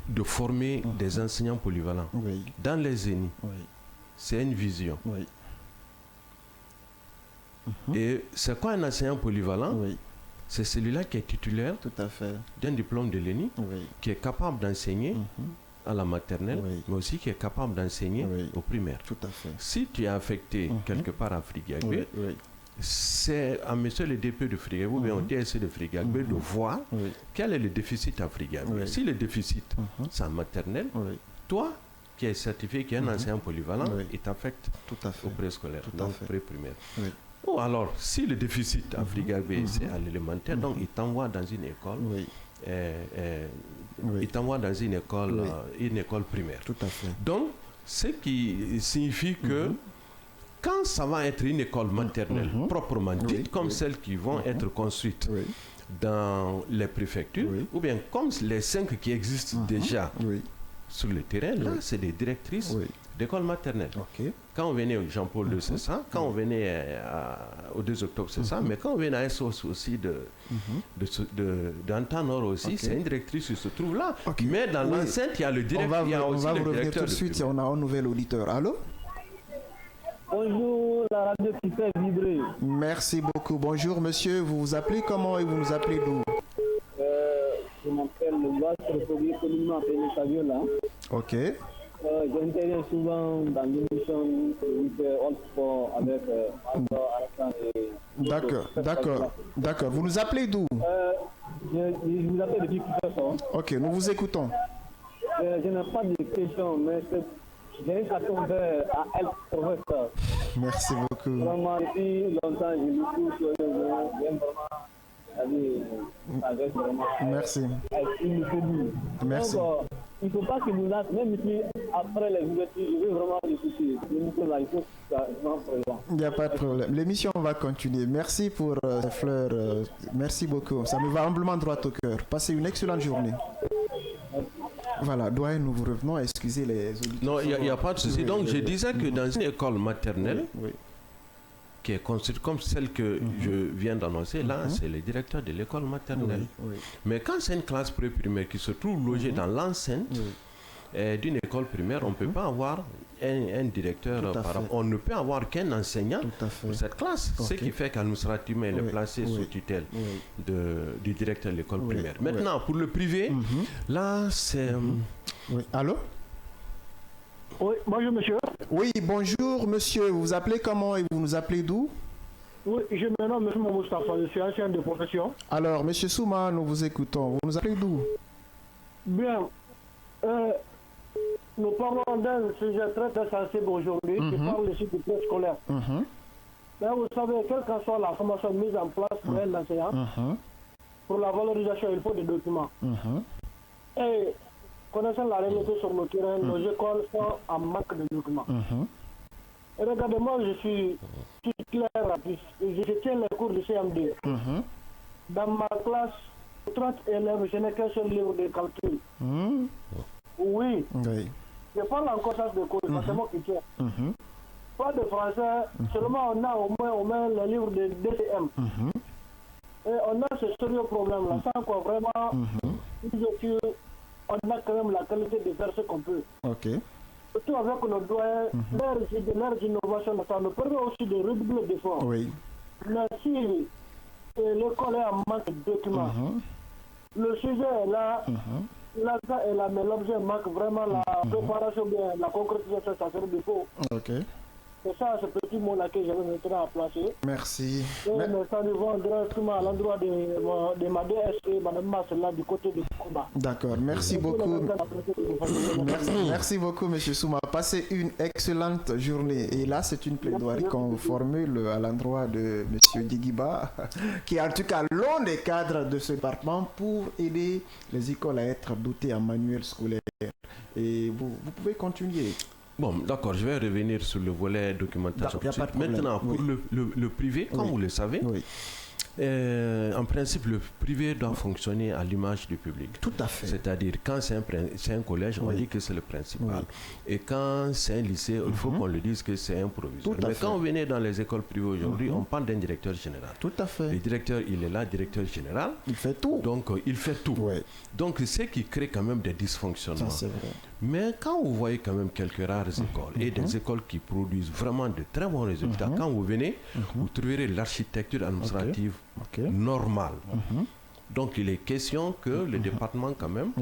de former des enseignants polyvalents. Dans les génies, c'est une vision. Et c'est quoi un enseignant polyvalent? C'est celui-là qui est titulaire d'un diplôme de l'ENI, qui est capable d'enseigner à la maternelle, mais aussi qui est capable d'enseigner au primaire. Si tu es affecté quelque part à Frigagbe, c'est à monsieur le DP de Frigagbe ou bien au DSC de Frigagbe de voir quel est le déficit à Frigagbe. Si le déficit, c'est en maternelle, toi, qui est certifié, qui est un enseignant polyvalent, il t'affecte au préscolaire, donc pré-primaire. Ou alors, si le déficit à Frigagbe, c'est à l'élémentaire, donc il t'envoie dans une école. Il t'envoie dans une école primaire. Donc, ce qui signifie que quand ça va être une école maternelle proprement dite, comme celles qui vont être construites dans les préfectures, ou bien comme les 5 qui existent déjà sur le terrain, là, c'est des directrices d'école maternelle. Quand on venait au Jean-Paul II, c'est ça. Quand on venait au 2 octobre, c'est ça. Mais quand on venait à SOS aussi d'Antanor aussi, c'est une directrice qui se trouve là. Mais dans l'enceinte, il y a le directeur. On va vous revenir tout de suite si on a un nouvel auditeur. Allô? Bonjour, la radio qui fait vibrer. Merci beaucoup. Bonjour, monsieur. Vous vous appelez comment et vous nous appelez d'où? Je m'appelle le Basque Premier Communément appelé Saviola. Ok. J'interviens souvent dans l'émission All Sport avec Alassane et... D'accord. Vous nous appelez d'où? Je vous appelle depuis plusieurs fois. Ok, nous vous écoutons. Je n'ai pas de questions, mais j'ai une question à elle, professeur. Merci beaucoup. Vraiment, depuis longtemps, je l'écoute, j'aime vraiment. Merci. Merci. Donc, il ne faut pas que nous lâche, même si après les ouvertures, je veux vraiment l'écouter. Il n'y a pas de problème. L'émission va continuer. Merci pour ces fleurs. Merci beaucoup. Ça me va humblement droit au cœur. Passez une excellente journée. Voilà, doyen, nous vous revenons. Excusez les auditeurs. Non, il n'y a pas de souci. Donc, je disais que dans une école maternelle, qui est construite comme celle que je viens d'annoncer, là, c'est le directeur de l'école maternelle. Mais quand c'est une classe pré-primaire qui se trouve logée dans l'enceinte d'une école primaire, on ne peut pas avoir un directeur. On ne peut avoir qu'un enseignant pour cette classe. Ce qui fait qu'administrativement, il est placé sous tutelle du directeur de l'école primaire. Maintenant, pour le privé, là, c'est... Allô? Oui, bonjour monsieur. Oui, bonjour monsieur. Vous vous appelez comment et vous nous appelez d'où? Oui, je me nomme M. Moustapha, je suis ancien de profession. Alors, monsieur Souma, nous vous écoutons. Vous nous appelez d'où? Bien. Nous parlons d'un sujet très sensible aujourd'hui, qui parle ici du préscolaire. Mais vous savez, quelle que soit la formation mise en place pour un enseignant, pour la valorisation, il faut des documents. Et connaissant la réalité sur le terrain, nos écoles sont en manque de documents. Et regardez-moi, je suis clair, je tiens les cours du CM2. Dans ma classe, 30 élèves, je n'ai qu'un seul livre de calcul. Oui. Je parle en conscience de cause, c'est moi qui tiens. Pas de français, seulement on a au moins le livre de DCM. Et on a ce sérieux problème-là, sans quoi vraiment, on a quand même la qualité de faire ce qu'on peut. Surtout avec nos doyens, leurs innovations, ça nous permet aussi de redoubler d'efforts. Mais si l'école est en manque de documents, le sujet est là, l'argent est là, mais l'objet manque vraiment la préparation, bien, la concrétisation, ça serait du faux. C'est ça, ce petit mot-là que j'avais maintenant à placer. Merci. Mais ça nous va directement à l'endroit de ma DS et Mme Massela du côté de combat. D'accord, merci beaucoup. Merci beaucoup, M. Souma. Passez une excellente journée. Et là, c'est une plaidoirie qu'on formule à l'endroit de M. Digiba, qui est en tout cas l'un des cadres de ce département pour aider les écoles à être dotées en manuel scolaire. Et vous pouvez continuer. Bon, d'accord, je vais revenir sur le volet documentation. Maintenant, pour le privé, comme vous le savez, En principe, le privé doit fonctionner à l'image du public. Tout à fait. C'est-à-dire, quand c'est un collège, on dit que c'est le principal. Et quand c'est un lycée, il faut qu'on le dise que c'est un proviseur. Mais quand on venait dans les écoles privées aujourd'hui, on parle d'un directeur général. Tout à fait. Le directeur, il est là, directeur général. Il fait tout. Donc, il fait tout. Donc, c'est qui crée quand même des dysfonctionnements. Ça, c'est vrai. Mais quand vous voyez quand même quelques rares écoles et des écoles qui produisent vraiment de très bons résultats, quand vous venez, vous trouverez l'architecture administrative normale. Donc il est question que le département quand même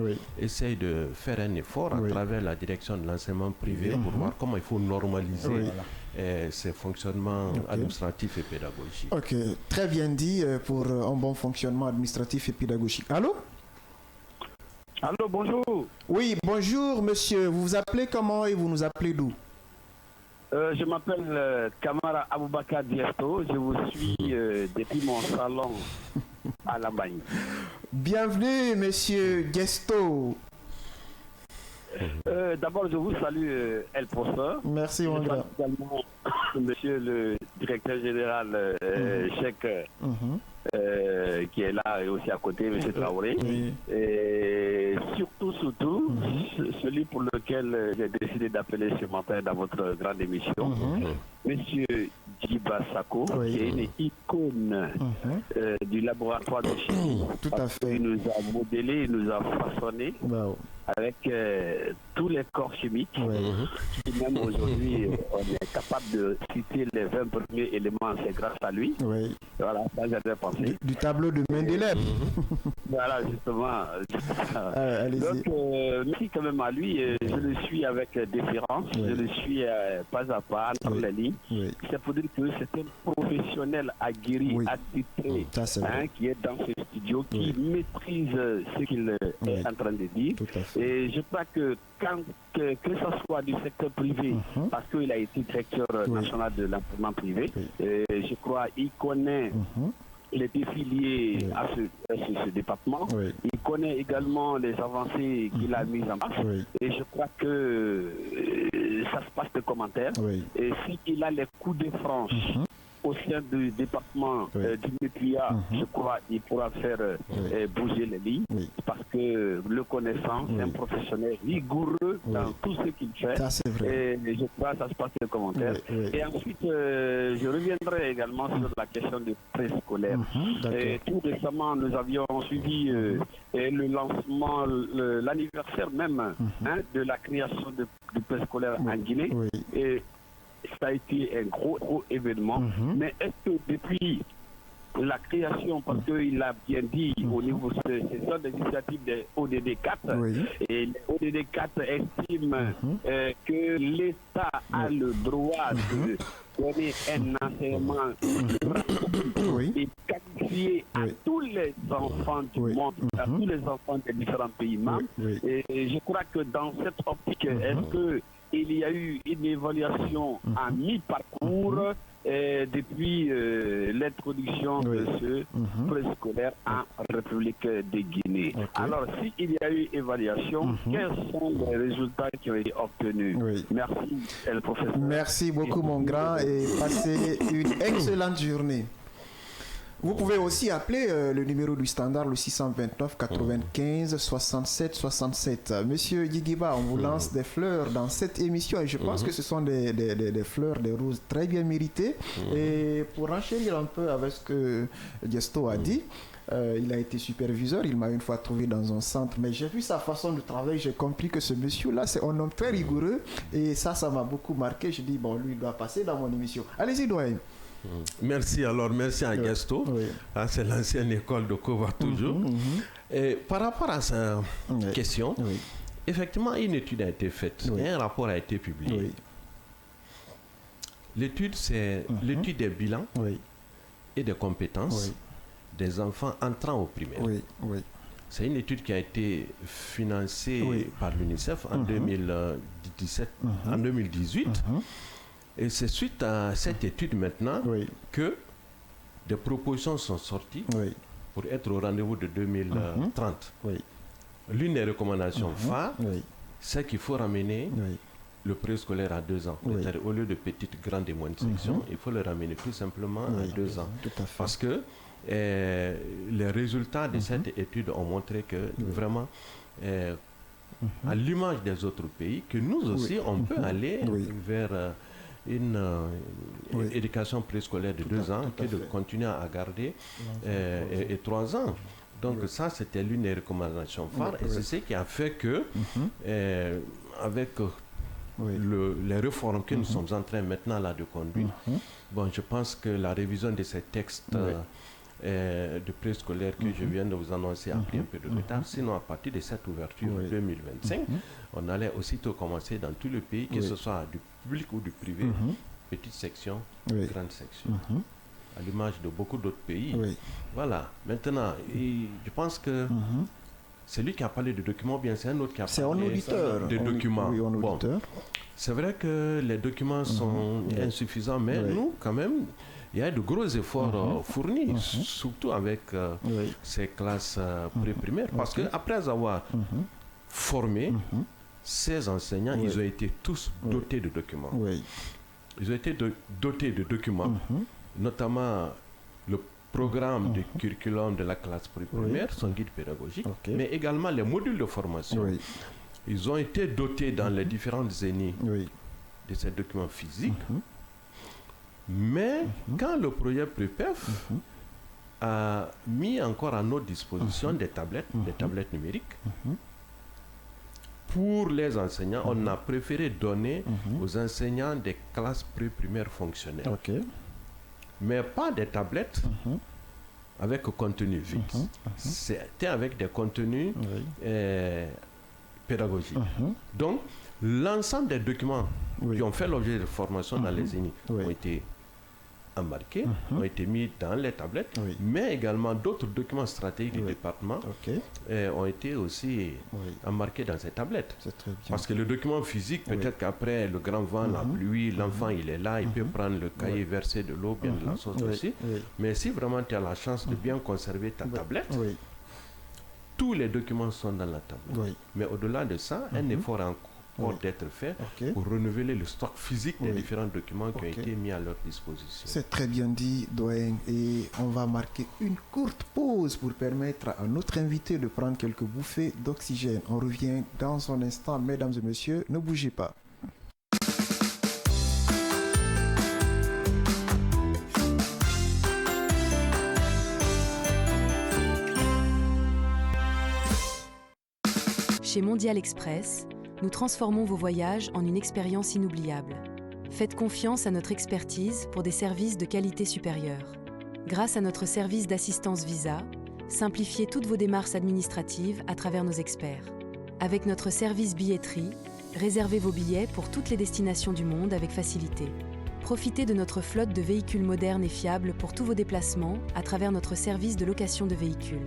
essaye de faire un effort à travers la direction de l'enseignement privé pour voir comment il faut normaliser ces fonctionnements administratifs et pédagogiques. Ok, très bien dit pour un bon fonctionnement administratif et pédagogique. Allô? Allô, bonjour. Oui, bonjour monsieur. Vous vous appelez comment et vous nous appelez d'où? Je m'appelle Kamara Aboubakar Diesto. Je vous suis depuis mon salon à Lambagne. Bienvenue monsieur Diesto. D'abord, je vous salue, El Professeur. Merci, mon gars. Également, monsieur le directeur général, Cheikh, qui est là et aussi à côté, monsieur Traoré. Et surtout, celui pour lequel j'ai décidé d'appeler ce matin dans votre grande émission, monsieur Djiba Sako, qui est une icône du laboratoire de chimie. Tout à fait. Il nous a modélé, il nous a façonné. Avec tous les corps chimiques, qui même aujourd'hui, on est capable de citer les 20 premiers éléments, c'est grâce à lui. Voilà, ça j'avais pensé. Du tableau de Mendeleev. Voilà, justement. Donc, merci quand même à lui. Je le suis avec déférence, je le suis pas à pas, entre les lignes. C'est pour dire que c'est un professionnel aguerri, attitré, qui est dans ce studio, qui maîtrise ce qu'il est en train de dire. Et je crois que que ce soit du secteur privé, parce qu'il a été directeur national de l'enseignement privé, je crois qu'il connaît les défis liés à ce département. Il connaît également les avancées qu'il a mises en place. Et je crois que ça se passe de commentaires. Et s'il a les coups de franche au sein du département du MEPIA, je crois qu'il pourra faire bouger les lignes, parce que le connaissant, c'est un professionnel rigoureux dans tout ce qu'il fait. Ça, c'est vrai. Et je crois que ça se passe de commentaires. Et ensuite, je reviendrai également sur la question du préscolaire. Tout récemment, nous avions suivi le lancement, l'anniversaire même de la création du préscolaire en Guinée. Et ça a été un gros événement. Mais est-ce que depuis la création, parce qu'il a bien dit au niveau de ces initiatives des ODD 4, et les ODD 4 estiment que l'État a le droit de donner un enseignement et qualifié à tous les enfants du monde, à tous les enfants des différents pays membres. Et je crois que dans cette optique, est-ce que il y a eu une évaluation à mi-parcours depuis l'introduction de ce préscolaire en République de Guinée. Alors, s'il y a eu évaluation, quels sont les résultats qui ont été obtenus? Merci, le professeur. Merci beaucoup, mon grand, et passez une excellente journée. Vous pouvez aussi appeler le numéro du standard, le 629 95 67 67. Monsieur Yigiba, on vous lance des fleurs dans cette émission et je pense que ce sont des fleurs, des roses très bien méritées. Et pour enchérir un peu avec ce que Diesto a dit, il a été superviseur, il m'a une fois trouvé dans un centre, mais j'ai vu sa façon de travailler, j'ai compris que ce monsieur-là, c'est un homme très rigoureux et ça m'a beaucoup marqué. Je dis, bon, lui, il doit passer dans mon émission. Allez-y, doyen. Merci à Diesto. C'est l'ancienne école de Kova toujours. Et par rapport à sa question, effectivement, une étude a été faite et un rapport a été publié. L'étude, c'est l'étude des bilans et des compétences des enfants entrant au primaire. C'est une étude qui a été financée par l'UNICEF en 2018. Et c'est suite à cette étude maintenant que des propositions sont sorties pour être au rendez-vous de 2030. L'une des recommandations phares, c'est qu'il faut ramener le préscolaire à 2 ans. C'est-à-dire, au lieu de petites, grandes et moyennes sections, il faut le ramener tout simplement à 2 ans. Parce que les résultats de cette étude ont montré que vraiment, à l'image des autres pays, que nous aussi, on peut aller vers une éducation préscolaire de 2 ans que de continuer à garder et 3 ans. Donc ça, c'était l'une des recommandations phares et c'est ce qui a fait que, avec les réformes que nous sommes en train maintenant là de conduire, bon, je pense que la révision de ces textes de préscolaire que je viens de vous annoncer a pris un peu de retard. Sinon, à partir de cette ouverture 2025, on allait aussitôt commencer dans tout le pays, que ce soit du public ou du privé, petite section, grande section. À l'image de beaucoup d'autres pays. Voilà. Maintenant, je pense que c'est lui qui a parlé de documents, bien c'est un autre qui a parlé de documents. Bon, c'est vrai que les documents sont insuffisants, mais nous, quand même, il y a de gros efforts fournis, surtout avec ces classes pré-primaires, parce qu'après avoir formé ces enseignants, ils ont été tous dotés de documents. Ils ont été dotés de documents, notamment le programme de curriculum de la classe primaire, son guide pédagogique, mais également les modules de formation. Ils ont été dotés dans les différentes zénies de ces documents physiques. Mais quand le projet PREPEF a mis encore à notre disposition des tablettes numériques, pour les enseignants, on a préféré donner aux enseignants des classes pré-primaires fonctionnelles. Mais pas des tablettes avec contenu vide. C'était avec des contenus pédagogiques. Donc, l'ensemble des documents qui ont fait l'objet de formation dans les ENI ont été embarqués, ont été mis dans les tablettes, mais également d'autres documents stratégiques du département ont été aussi embarqués dans ces tablettes. Parce que le document physique, peut-être qu'après le grand vent, la pluie, l'enfant il est là, il peut prendre le cahier, verser de l'eau, bien de la sauce aussi. Mais si vraiment tu as la chance de bien conserver ta tablette, tous les documents sont dans la tablette. Mais au-delà de ça, un effort encore d'être fait pour renouveler le stock physique des différents documents qui ont été mis à leur disposition. C'est très bien dit, doyen. Et on va marquer une courte pause pour permettre à notre invité de prendre quelques bouffées d'oxygène. On revient dans un instant, mesdames et messieurs, ne bougez pas. Chez Mondial Express, nous transformons vos voyages en une expérience inoubliable. Faites confiance à notre expertise pour des services de qualité supérieure. Grâce à notre service d'assistance visa, simplifiez toutes vos démarches administratives à travers nos experts. Avec notre service billetterie, réservez vos billets pour toutes les destinations du monde avec facilité. Profitez de notre flotte de véhicules modernes et fiables pour tous vos déplacements à travers notre service de location de véhicules.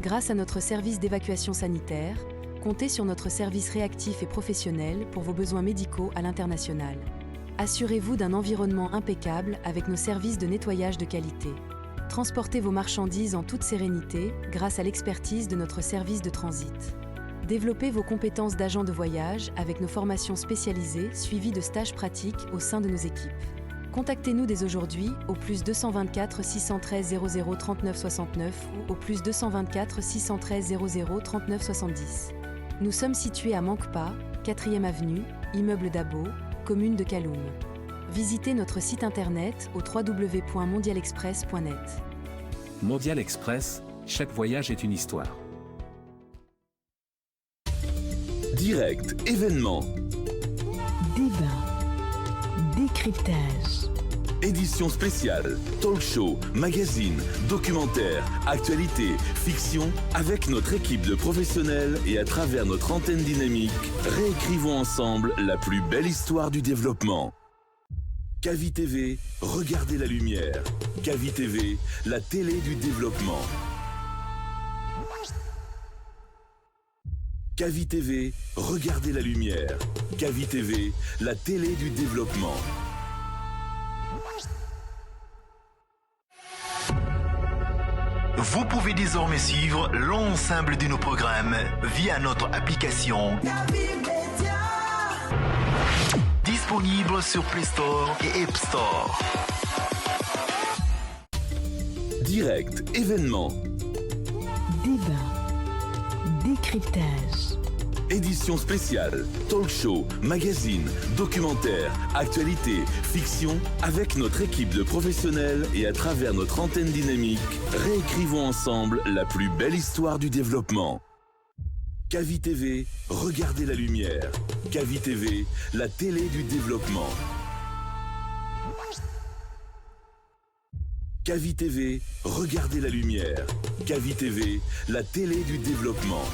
Grâce à notre service d'évacuation sanitaire, comptez sur notre service réactif et professionnel pour vos besoins médicaux à l'international. Assurez-vous d'un environnement impeccable avec nos services de nettoyage de qualité. Transportez vos marchandises en toute sérénité grâce à l'expertise de notre service de transit. Développez vos compétences d'agent de voyage avec nos formations spécialisées suivies de stages pratiques au sein de nos équipes. Contactez-nous dès aujourd'hui au +224 613 00 39 69 ou au +224 613 00 39 70. Nous sommes situés à Mankpa, 4e avenue, immeuble Dabo, commune de Kaloum. Visitez notre site internet au www.mondialexpress.net. Mondial Express, chaque voyage est une histoire. Direct, événement. Débat. Décryptage. Édition spéciale, talk show, magazine, documentaire, actualité, fiction, avec notre équipe de professionnels et à travers notre antenne dynamique, réécrivons ensemble la plus belle histoire du développement. Cavi TV, regardez la lumière. Cavi TV, la télé du développement. Cavi TV, regardez la lumière. Cavi TV, la télé du développement. Vous pouvez désormais suivre l'ensemble de nos programmes via notre application disponible sur Play Store et App Store. Direct. direct, événements. Débat, décryptage. Édition spéciale, talk show, magazine, documentaire, actualité, fiction, avec notre équipe de professionnels et à travers notre antenne dynamique, réécrivons ensemble la plus belle histoire du développement. Kavi TV, regardez la lumière. Kavi TV, la télé du développement. Kavi TV, regardez la lumière. Kavi TV, la télé du développement.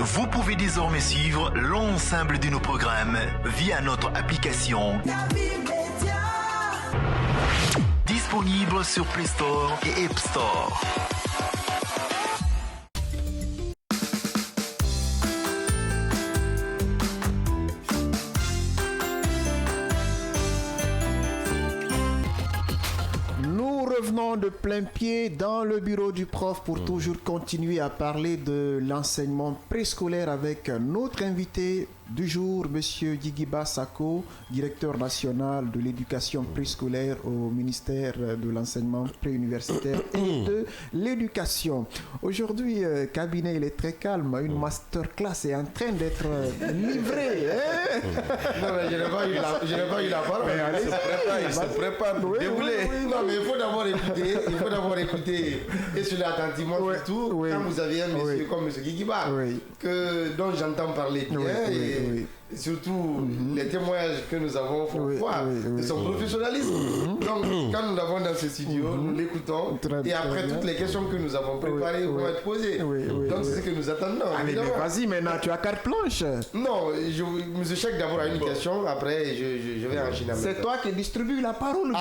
Vous pouvez désormais suivre l'ensemble de nos programmes via notre application disponible sur Play Store et App Store. Revenons de plein pied dans le bureau du prof pour toujours continuer à parler de l'enseignement préscolaire avec notre invité du jour, Monsieur Djigiba Sako, directeur national de l'éducation préscolaire au ministère de l'enseignement préuniversitaire et de l'éducation. Aujourd'hui, cabinet, il est très calme. Une masterclass est en train d'être livrée. Hein? Non, mais je n'ai pas eu la parole. Il se prépare pour dérouler. Non, mais il faut d'abord écouter et celui attentivement surtout quand vous avez un monsieur comme M. Djigiba dont j'entends parler bien et surtout les témoignages que nous avons font foi de son professionnalisme. Donc quand nous l'avons dans ce studio, nous l'écoutons et après toutes les questions que nous avons préparées vont être posées. Donc c'est ce que nous attendons. Allez, mais vas-y maintenant, tu as carte blanche. Non, M. Cheikh d'abord a une question, après je vais enchaîner. C'est toi qui distribue la parole,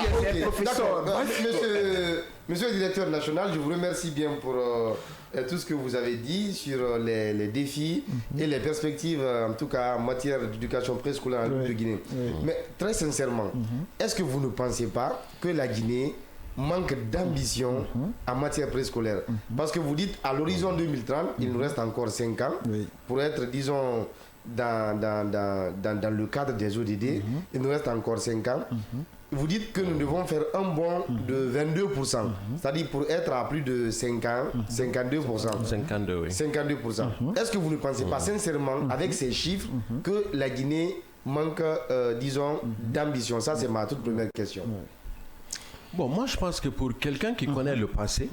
professeur. Monsieur le directeur national, je vous remercie bien pour tout ce que vous avez dit sur les défis et les perspectives, en tout cas en matière d'éducation préscolaire en de Guinée. Mais très sincèrement, est-ce que vous ne pensez pas que la Guinée manque d'ambition en matière préscolaire? Parce que vous dites à l'horizon 2030, il nous reste encore 5 ans pour être, disons, dans le cadre des ODD, il nous reste encore 5 ans. Vous dites que nous devons faire un bond de 22%, c'est-à-dire pour être à plus de 5 ans, 52%. 52, oui. 52%. Est-ce que vous ne pensez pas sincèrement, avec ces chiffres, que la Guinée manque, disons, d'ambition? Ça, c'est ma toute première question. Bon, moi, je pense que pour quelqu'un qui connaît le passé,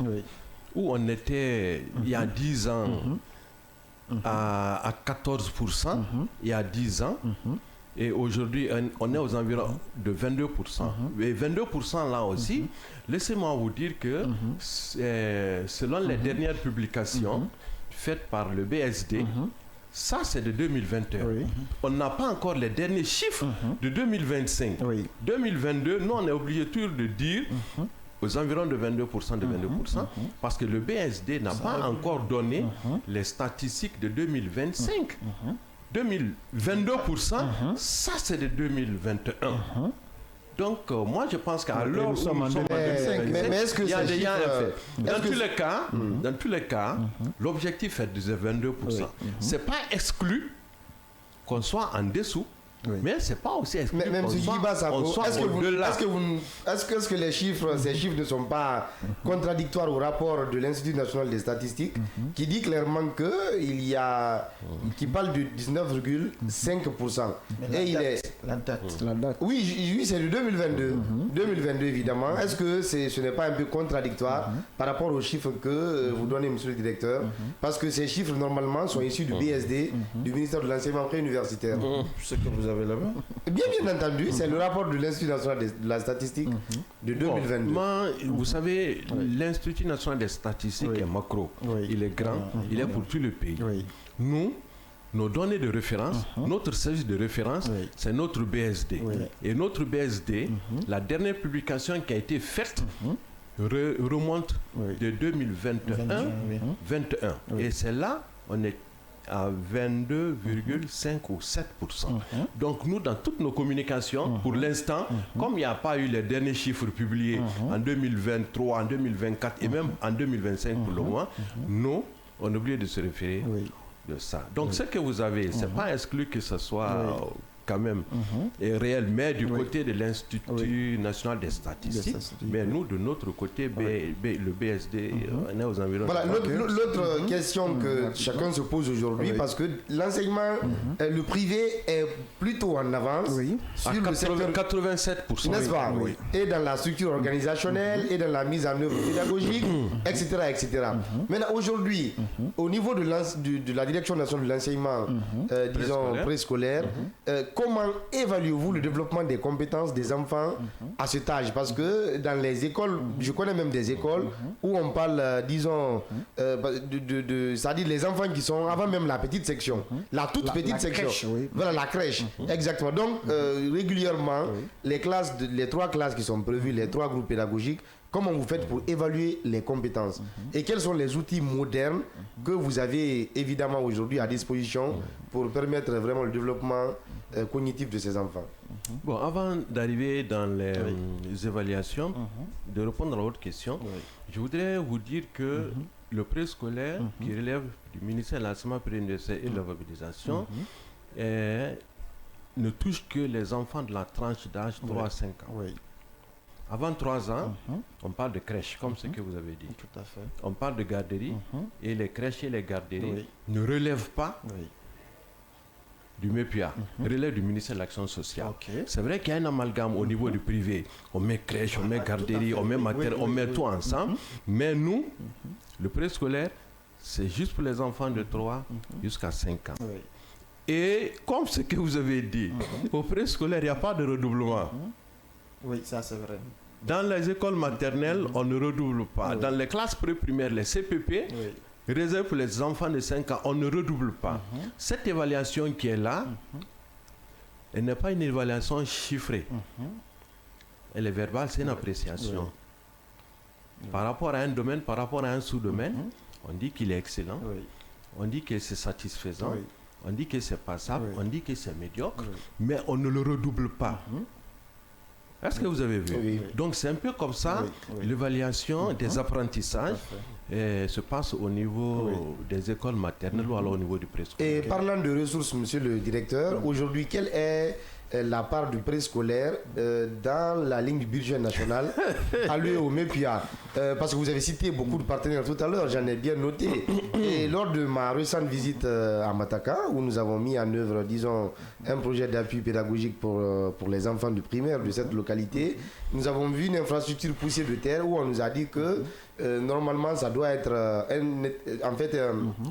où on était, il y a 10 ans, à 14%, il y a 10 ans, et aujourd'hui, on est aux environs de 22%. Et 22% là aussi, laissez-moi vous dire que selon les dernières publications faites par le BSD, ça c'est de 2021. On n'a pas encore les derniers chiffres de 2025. 2022, nous on est obligé toujours de dire aux environs de 22%, parce que le BSD n'a pas encore donné les statistiques de 2025. 22%, ça c'est de 2021. Donc moi je pense qu'à l'heure où nous sommes en 2025, il y a déjà un fait. Dans tous les cas, l'objectif est de 22%. C'est pas exclu qu'on soit en dessous. Mais c'est pas aussi exclu. Mais M. Djigiba Sako, est-ce que les chiffres, ces chiffres ne sont pas contradictoires au rapport de l'Institut national des statistiques qui dit clairement qu'il y a, qui parle de 19,5%. Et il est la date. Oui, c'est de 2022. 2022 évidemment. Est-ce que ce n'est pas un peu contradictoire par rapport aux chiffres que vous donnez, monsieur le directeur? Parce que ces chiffres normalement sont issus du BSD, du ministère de l'enseignement préuniversitaire. Ce que vous avez là-bas? Bien entendu, c'est le rapport de l'Institut national de la statistique de 2022. Vous savez, l'Institut national des statistiques est macro. Il est grand, il est pour tout le pays. Nous, nos données de référence, notre service de référence, c'est notre BSD. Et notre BSD, la dernière publication qui a été faite, remonte de 2021. Et c'est là, on est à 22,5 ou 7%. Donc nous, dans toutes nos communications, pour l'instant, comme il n'y a pas eu les derniers chiffres publiés en 2023, en 2024 et même en 2025 pour le moment, nous, on est obligé de se référer de ça. Donc ce que vous avez, c'est pas exclu que ce soit quand même est réel, mais du côté de l'Institut national des statistiques. Mais nous, de notre côté, le BSD, on est aux environs. Voilà, l'autre question que chacun se pose aujourd'hui, parce que l'enseignement, le privé est plutôt en avance sur le secteur 87%. N'est-ce pas? Et dans la structure organisationnelle, et dans la mise en œuvre pédagogique, etc. Maintenant, aujourd'hui, au niveau de la direction nationale de l'enseignement, disons préscolaire, comment évaluez-vous le développement des compétences des enfants à cet âge? Parce que dans les écoles, je connais même des écoles où on parle, disons, c'est-à-dire les enfants qui sont avant même la petite section, la toute petite section. Crèche, voilà, la crèche, exactement. Donc, régulièrement, les 3 classes qui sont prévues, les 3 groupes pédagogiques, comment vous faites pour évaluer les compétences? Et quels sont les outils modernes que vous avez évidemment aujourd'hui à disposition pour permettre vraiment le développement cognitif de ces enfants? Bon, avant d'arriver dans les évaluations, de répondre à votre question, je voudrais vous dire que le préscolaire qui relève du ministère de l'enseignement périscolaire et de l'alphabétisation ne touche que les enfants de la tranche d'âge 3 à 5 ans. Avant 3 ans, on parle de crèche, comme ce que vous avez dit. Tout à fait. On parle de garderie, et les crèches et les garderies ne relèvent pas du MEPIA, relève du ministère de l'Action sociale. C'est vrai qu'il y a un amalgame au niveau du privé. On met crèche, on met garderie, on met maternelle, on met tout ensemble. Mais nous, le préscolaire, c'est juste pour les enfants de 3 jusqu'à 5 ans. Et comme ce que vous avez dit, au préscolaire, il n'y a pas de redoublement. Oui, ça c'est vrai. Dans les écoles maternelles, on ne redouble pas. Dans les classes pré-primaires, les CPP, réservés pour les enfants de 5 ans, on ne redouble pas. Cette évaluation qui est là, elle n'est pas une évaluation chiffrée. Elle est verbale, c'est une appréciation. Par rapport à un domaine, par rapport à un sous-domaine, on dit qu'il est excellent, on dit que c'est satisfaisant, on dit que c'est passable, on dit que c'est médiocre, mais on ne le redouble pas. Est-ce que vous avez vu? Donc c'est un peu comme ça, l'évaluation des apprentissages se passe au niveau des écoles maternelles ou alors au niveau du préscolaire. Et parlant de ressources, monsieur le directeur, aujourd'hui, quelle est la part du préscolaire dans la ligne du budget national alloué au MEPIA? Parce que vous avez cité beaucoup de partenaires tout à l'heure, j'en ai bien noté. Et lors de ma récente visite à Mataka, où nous avons mis en œuvre, disons, un projet d'appui pédagogique pour les enfants du primaire de cette localité, nous avons vu une infrastructure poussée de terre où on nous a dit que normalement ça doit être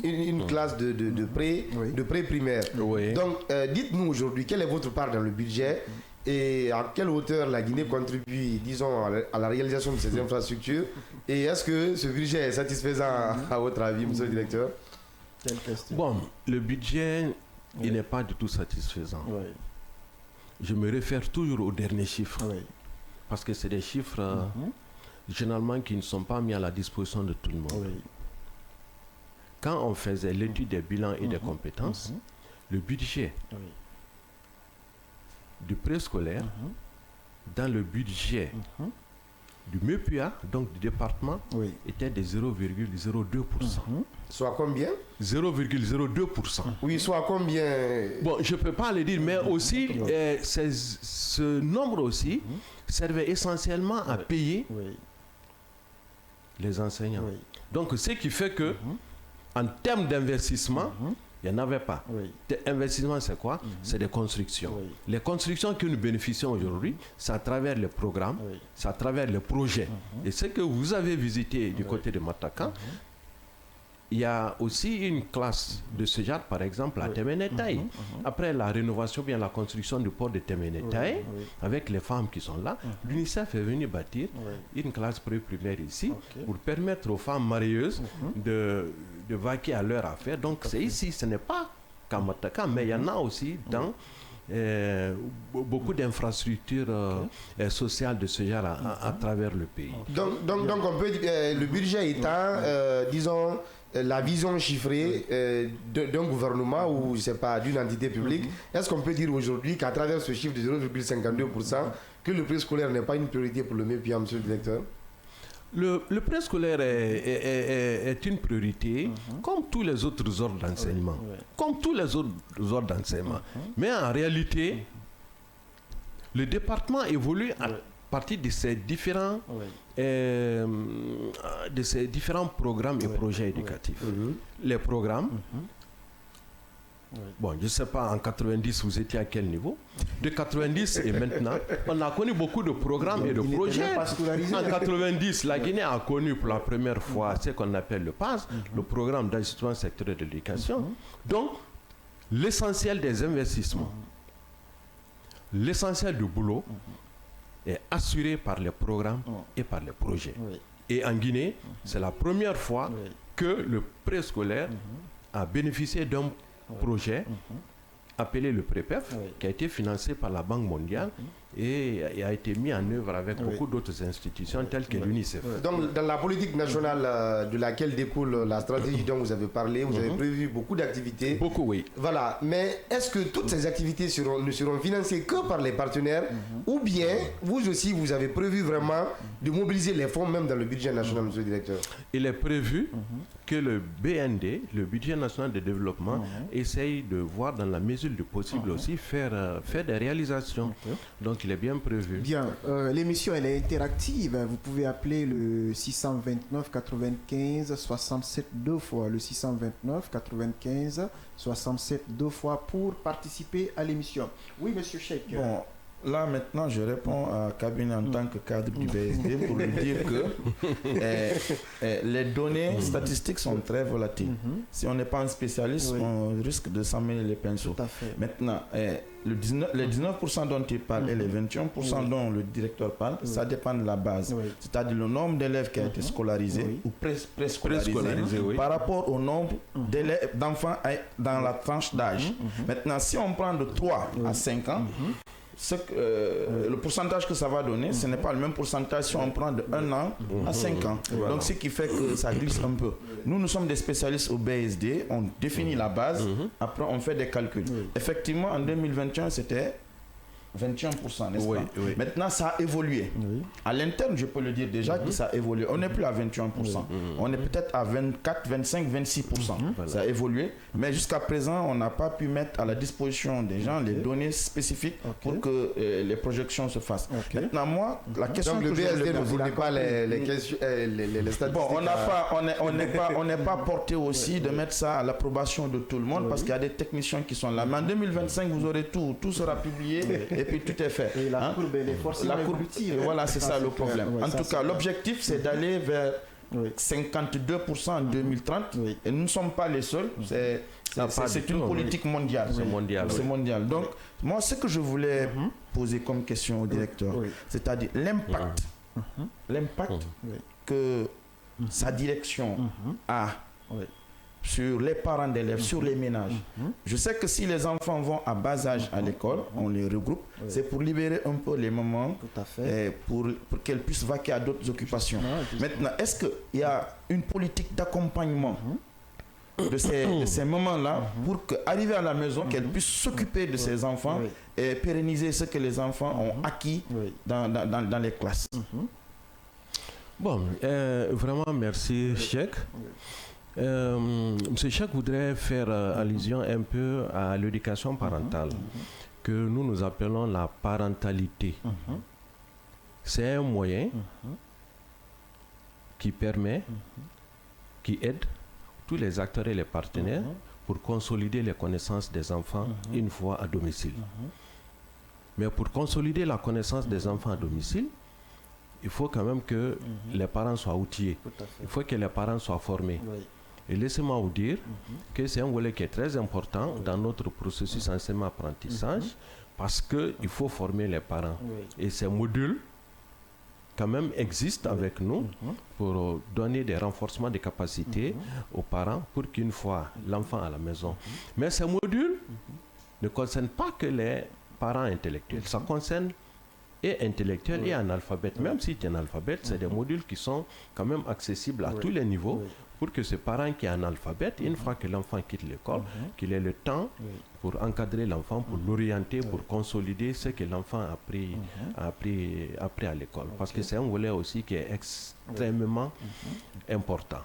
une classe de pré-primaire. Donc dites-nous aujourd'hui quelle est votre part dans le budget et à quelle hauteur la Guinée contribue, disons, à la réalisation de ces infrastructures, et est-ce que ce budget est satisfaisant à votre avis, monsieur le directeur? Quelle question? Bon, le budget, il n'est pas du tout satisfaisant. Je me réfère toujours aux derniers chiffres, parce que c'est des chiffres généralement qui ne sont pas mis à la disposition de tout le monde. Quand on faisait l'étude des bilans et des compétences, le budget du préscolaire dans le budget du MEPIA, donc du département, était de 0,02%. Soit combien? 0,02%. Oui, soit combien? Bon, je ne peux pas le dire, mais aussi, ce nombre aussi servait essentiellement à payer les enseignants. Donc, ce qui fait que, en termes d'investissement, il n'y en avait pas. Investissement, c'est quoi? C'est des constructions. Les constructions que nous bénéficions aujourd'hui, c'est à travers les programmes, c'est à travers les projets. Et ce que vous avez visité du côté de Mataka, il y a aussi une classe de ce genre, par exemple, à Temenetaï. Après la rénovation, bien la construction du port de Temenetaï, avec les femmes qui sont là, l'UNICEF est venu bâtir une classe pré-primaire ici pour permettre aux femmes marieuses de vaquer à leur affaire. Donc c'est ici, ce n'est pas qu'à Mataka, mais il y en a aussi dans beaucoup d'infrastructures sociales de ce genre à travers le pays. Donc on peut dire le budget étant, disons, la vision chiffrée d'un gouvernement ou, je sais pas, d'une entité publique, est-ce qu'on peut dire aujourd'hui qu'à travers ce chiffre de 0,52%, que le préscolaire n'est pas une priorité pour le MEPIA, monsieur le directeur? Le préscolaire est une priorité, comme tous les autres ordres d'enseignement. Comme tous les autres ordres d'enseignement. Mais en réalité, le département évolue à partir de ces différents, programmes et projets éducatifs. Les programmes, bon, je ne sais pas, en 90, vous étiez à quel niveau? De 90 et maintenant, on a connu beaucoup de programmes et de projets. En 90, la Guinée a connu pour la première fois ce qu'on appelle le PAS, le programme d'ajustement sectoriel de l'éducation. Donc, l'essentiel des investissements, l'essentiel du boulot est assuré par les programmes et par les projets. Et en Guinée, c'est la première fois que le préscolaire a bénéficié d'un projet appelé le PREPEF, qui a été financé par la Banque mondiale et a été mis en œuvre avec beaucoup d'autres institutions telles que l'UNICEF. Donc, dans la politique nationale de laquelle découle la stratégie dont vous avez parlé, vous avez prévu beaucoup d'activités. Beaucoup, oui. Voilà. Mais est-ce que toutes ces activités ne seront financées que par les partenaires ou bien vous aussi, vous avez prévu vraiment de mobiliser les fonds même dans le budget national, monsieur le directeur? Il est prévu que le BND, le budget national de développement, essaye de voir dans la mesure du possible aussi faire des réalisations. Donc il est bien prévu. Bien, l'émission elle est interactive. Vous pouvez appeler le 629 95 67 deux fois, le 629 95 67 deux fois pour participer à l'émission. Oui, monsieur Cheikh. Bon. Là, maintenant, je réponds à Kabine en tant que cadre du BSD pour lui dire que les données statistiques sont très volatiles. Si on n'est pas un spécialiste, on risque de s'emmêler les pinceaux. Maintenant, les 19% dont il parle et les 21% dont le directeur parle, ça dépend de la base. C'est-à-dire le nombre d'élèves qui a été scolarisé ou préscolarisé par rapport au nombre d'enfants dans la tranche d'âge. Maintenant, si on prend de 3 à 5 ans, le pourcentage que ça va donner, ce n'est pas le même pourcentage si on prend de 1 an à 5 ans. Donc, ce qui fait que ça glisse un peu. Nous sommes des spécialistes au BSD, on définit la base, après on fait des calculs. Effectivement, en 2021, c'était 21%, n'est-ce pas? Maintenant, ça a évolué. À l'interne, je peux le dire déjà que ça a évolué. On n'est plus à 21%. On est peut-être à 24, 25, 26%. Ça a évolué. Mais jusqu'à présent, on n'a pas pu mettre à la disposition des gens les données spécifiques pour que les projections se fassent. Maintenant, moi, la question donc, que le BSD ne voulait pas les statistiques. Bon, on n'est pas porté aussi de mettre ça à l'approbation de tout le monde parce qu'il y a des techniciens qui sont là. Mais en 2025, vous aurez tout sera publié. Et puis tout est fait. Et la courbe, elle est forcément évolutive. Voilà, c'est ça le problème. En tout cas, l'objectif, c'est d'aller vers 52% en 2030. Et nous ne sommes pas les seuls. C'est une politique mondiale. C'est mondial. Donc, moi, ce que je voulais poser comme question au directeur, c'est-à-dire l'impact que sa direction a sur les parents d'élèves, sur les ménages. Je sais que si les enfants vont à bas âge à l'école, on les regroupe, c'est pour libérer un peu les mamans, pour qu'elles puissent vaquer à d'autres occupations. Maintenant, est-ce qu'il y a une politique d'accompagnement de ces moments-là pour qu'arriver à la maison, qu'elles puissent s'occuper de ces enfants et pérenniser ce que les enfants ont acquis dans les classes? Bon, vraiment merci Cheikh. Monsieur Cheikh voudrait faire allusion un peu à l'éducation parentale que nous appelons la parentalité. C'est un moyen qui permet, qui aide tous les acteurs et les partenaires pour consolider les connaissances des enfants une fois à domicile. Mais pour consolider la connaissance des enfants à domicile, il faut quand même que les parents soient outillés. Il faut que les parents soient formés. Et laissez-moi vous dire que c'est un volet qui est très important dans notre processus enseignement-apprentissage parce qu'il faut former les parents. Et ces modules, quand même, existent avec nous pour donner des renforcements de capacités aux parents pour qu'une fois l'enfant à la maison. Mais ces modules ne concernent pas que les parents intellectuels. Ça concerne et intellectuels et analphabètes. Même si tu es analphabète, c'est des modules qui sont quand même accessibles à tous les niveaux pour que ce parent qui est analphabète, une fois que l'enfant quitte l'école, qu'il ait le temps pour encadrer l'enfant, pour l'orienter, pour consolider ce que l'enfant a appris à l'école. Parce que c'est un volet aussi qui est extrêmement important.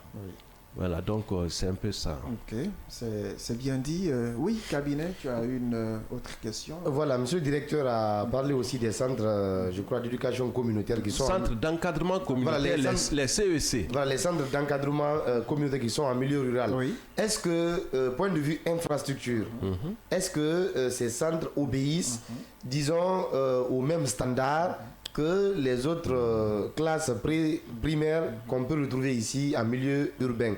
Voilà, donc c'est un peu ça. Ok, c'est bien dit. Oui, cabinet, tu as une autre question? Voilà, monsieur le directeur a parlé aussi des centres, je crois, d'éducation communautaire qui sont... Centres d'encadrement communautaire, voilà, les CEC. Voilà, les centres d'encadrement communautaire qui sont en milieu rural. Oui. Est-ce que, point de vue infrastructure, est-ce que ces centres obéissent, disons, aux mêmes standards que les autres classes primaires qu'on peut retrouver ici en milieu urbain?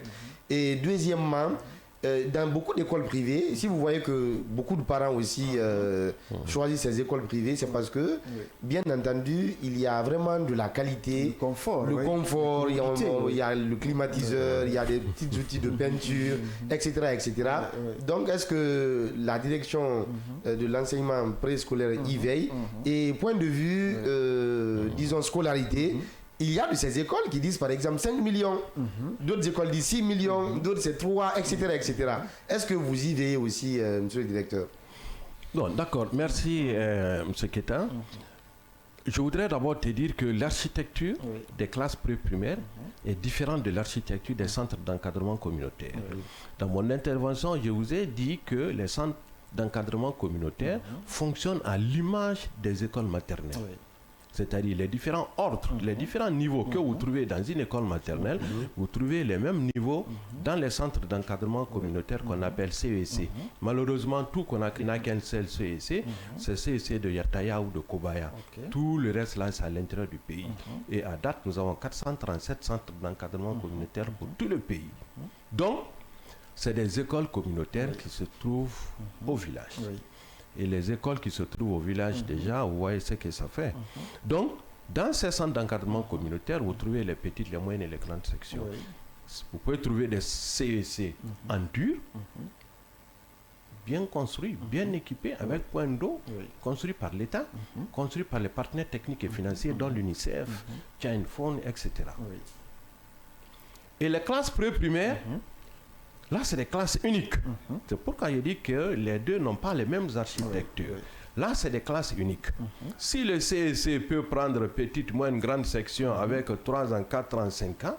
Et deuxièmement, dans beaucoup d'écoles privées, si vous voyez que beaucoup de parents aussi choisissent ces écoles privées, c'est parce que, bien entendu, il y a vraiment de la qualité, le confort, il y a le climatiseur, il y a des petits outils de peinture, etc. etc. Donc, est-ce que la direction de l'enseignement préscolaire y veille? Et point de vue, disons, scolarité, il y a de ces écoles qui disent par exemple 5 millions, d'autres écoles disent 6 millions, d'autres c'est 3, etc. etc. Est-ce que vous y veillez aussi, monsieur le directeur? Non, d'accord, merci monsieur Keita. Je voudrais d'abord te dire que l'architecture des classes pré-primaires est différente de l'architecture des centres d'encadrement communautaire. Dans mon intervention, je vous ai dit que les centres d'encadrement communautaire fonctionnent à l'image des écoles maternelles. C'est-à-dire les différents ordres, les différents niveaux que vous trouvez dans une école maternelle, vous trouvez les mêmes niveaux dans les centres d'encadrement communautaire qu'on appelle CEC. Malheureusement, tout qu'on n'a qu'un seul CEC, c'est CEC de Yataya ou de Kobaya. Tout le reste là, c'est à l'intérieur du pays. Et à date, nous avons 437 centres d'encadrement communautaire pour tout le pays. Donc, c'est des écoles communautaires qui se trouvent au village. Et les écoles qui se trouvent au village, déjà, vous voyez ce que ça fait. Donc, dans ces centres d'encadrement communautaire, vous trouvez les petites, les moyennes et les grandes sections. Vous pouvez trouver des CEC en dur, bien construits, bien équipés, avec point d'eau, construits par l'État, construits par les partenaires techniques et financiers, dont l'UNICEF, Chine Fund, etc. Et les classes pré-primaires, là, c'est des classes uniques. C'est pourquoi je dis que les deux n'ont pas les mêmes architectures. Là, c'est des classes uniques. Si le CEC peut prendre petite, moyenne, grande section avec 3 ans, 4 ans, 5 ans,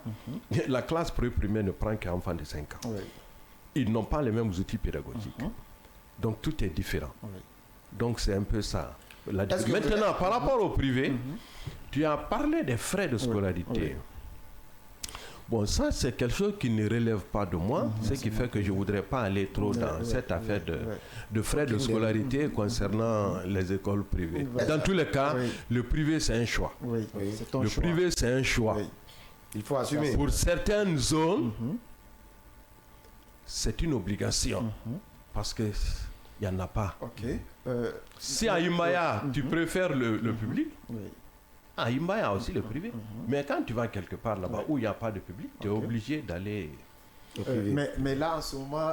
la classe pré-primaire ne prend qu'un enfant de 5 ans. Ils n'ont pas les mêmes outils pédagogiques. Donc, tout est différent. Donc, c'est un peu ça. Maintenant, par rapport au privé, tu as parlé des frais de scolarité. Bon, ça, c'est quelque chose qui ne relève pas de moi, ce qui fait que je ne voudrais pas aller trop dans cette affaire de frais de scolarité concernant les écoles privées. Dans tous les cas, le privé, c'est un choix. Le privé, c'est un choix. Il faut assumer. Pour certaines zones, c'est une obligation, parce qu'il n'y en a pas. Si à Imaya, tu préfères le public, à Imbaya aussi le privé. Mais quand tu vas quelque part là-bas où il n'y a pas de public, tu es obligé d'aller... Mais là, en ce moment,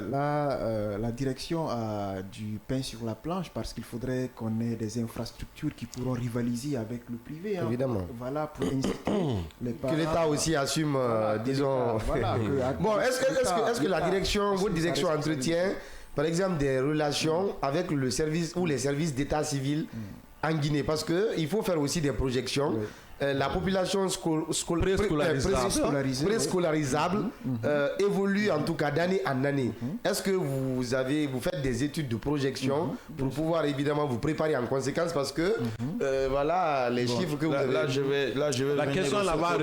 la direction a du pain sur la planche parce qu'il faudrait qu'on ait des infrastructures qui pourront rivaliser avec le privé. Évidemment. Voilà, pour inciter les parents. Que l'État aussi assume, disons... Bon, est-ce que la direction, votre direction entretient, par exemple, des relations avec le service ou les services d'état civil en Guinée, parce qu'il faut faire aussi des projections. La population préscolarisable évolue en tout cas d'année en année. Est-ce que vous faites des études de projection pour pouvoir évidemment vous préparer en conséquence, parce que voilà les chiffres que vous avez. Là je vais la question là-bas.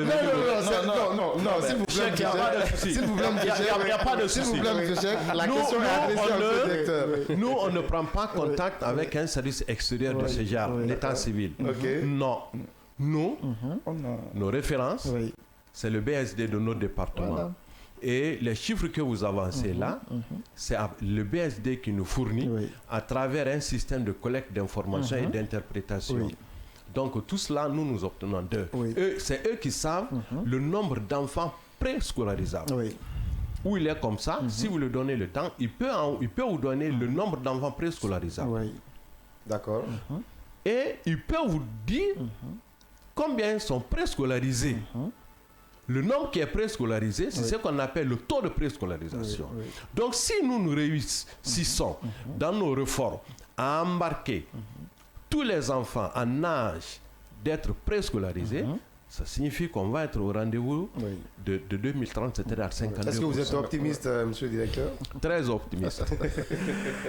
Non, s'il vous plaît, s'il vous plaît, il n'y a pas de souci. La question est adressée au directeur. Nous, on ne prend pas contact avec un service extérieur de ce genre, l'état civil. Non. Nous, nos références, c'est le BSD de notre département. Et les chiffres que vous avancez là, c'est le BSD qui nous fournit à travers un système de collecte d'informations et d'interprétation. Donc tout cela, nous obtenons d'eux. C'est eux qui savent le nombre d'enfants préscolarisables. Où il est comme ça, si vous lui donnez le temps, il peut vous donner le nombre d'enfants préscolarisables. D'accord. Et il peut vous dire combien sont préscolarisés. le nombre qui est préscolarisé, c'est ce qu'on appelle le taux de préscolarisation. Donc si nous réussissons dans nos réformes à embarquer tous les enfants en âge d'être préscolarisés, ça signifie qu'on va être au rendez-vous de 2030, c'est-à-dire à 52%. Est-ce que vous êtes optimiste, monsieur le directeur? Très optimiste.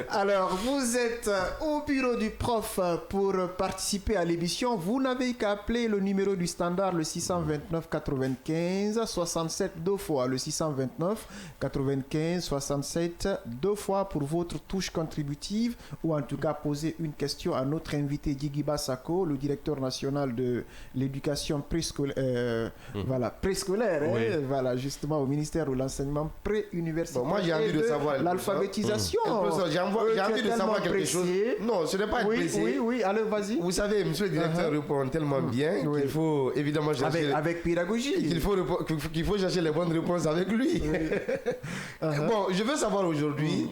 Alors, vous êtes au bureau du prof pour participer à l'émission. Vous n'avez qu'à appeler le numéro du standard, le 629 95 67 deux fois. Le 629 95 67 deux fois pour votre touche contributive, ou en tout cas poser une question à notre invité Djigiba Sako, le directeur national de l'éducation préscolaire. Voilà, préscolaire, voilà, justement au ministère de l'enseignement pré-universitaire. Bon, moi j'ai envie de savoir l'alphabétisation. J'ai envie de savoir quelque chose. Non, ce n'est pas pressé. Oui, allez, vas-y. Vous savez, monsieur le directeur répond tellement bien qu'il faut évidemment chercher avec pédagogie. Qu'il faut chercher les bonnes réponses avec lui. Bon, je veux savoir aujourd'hui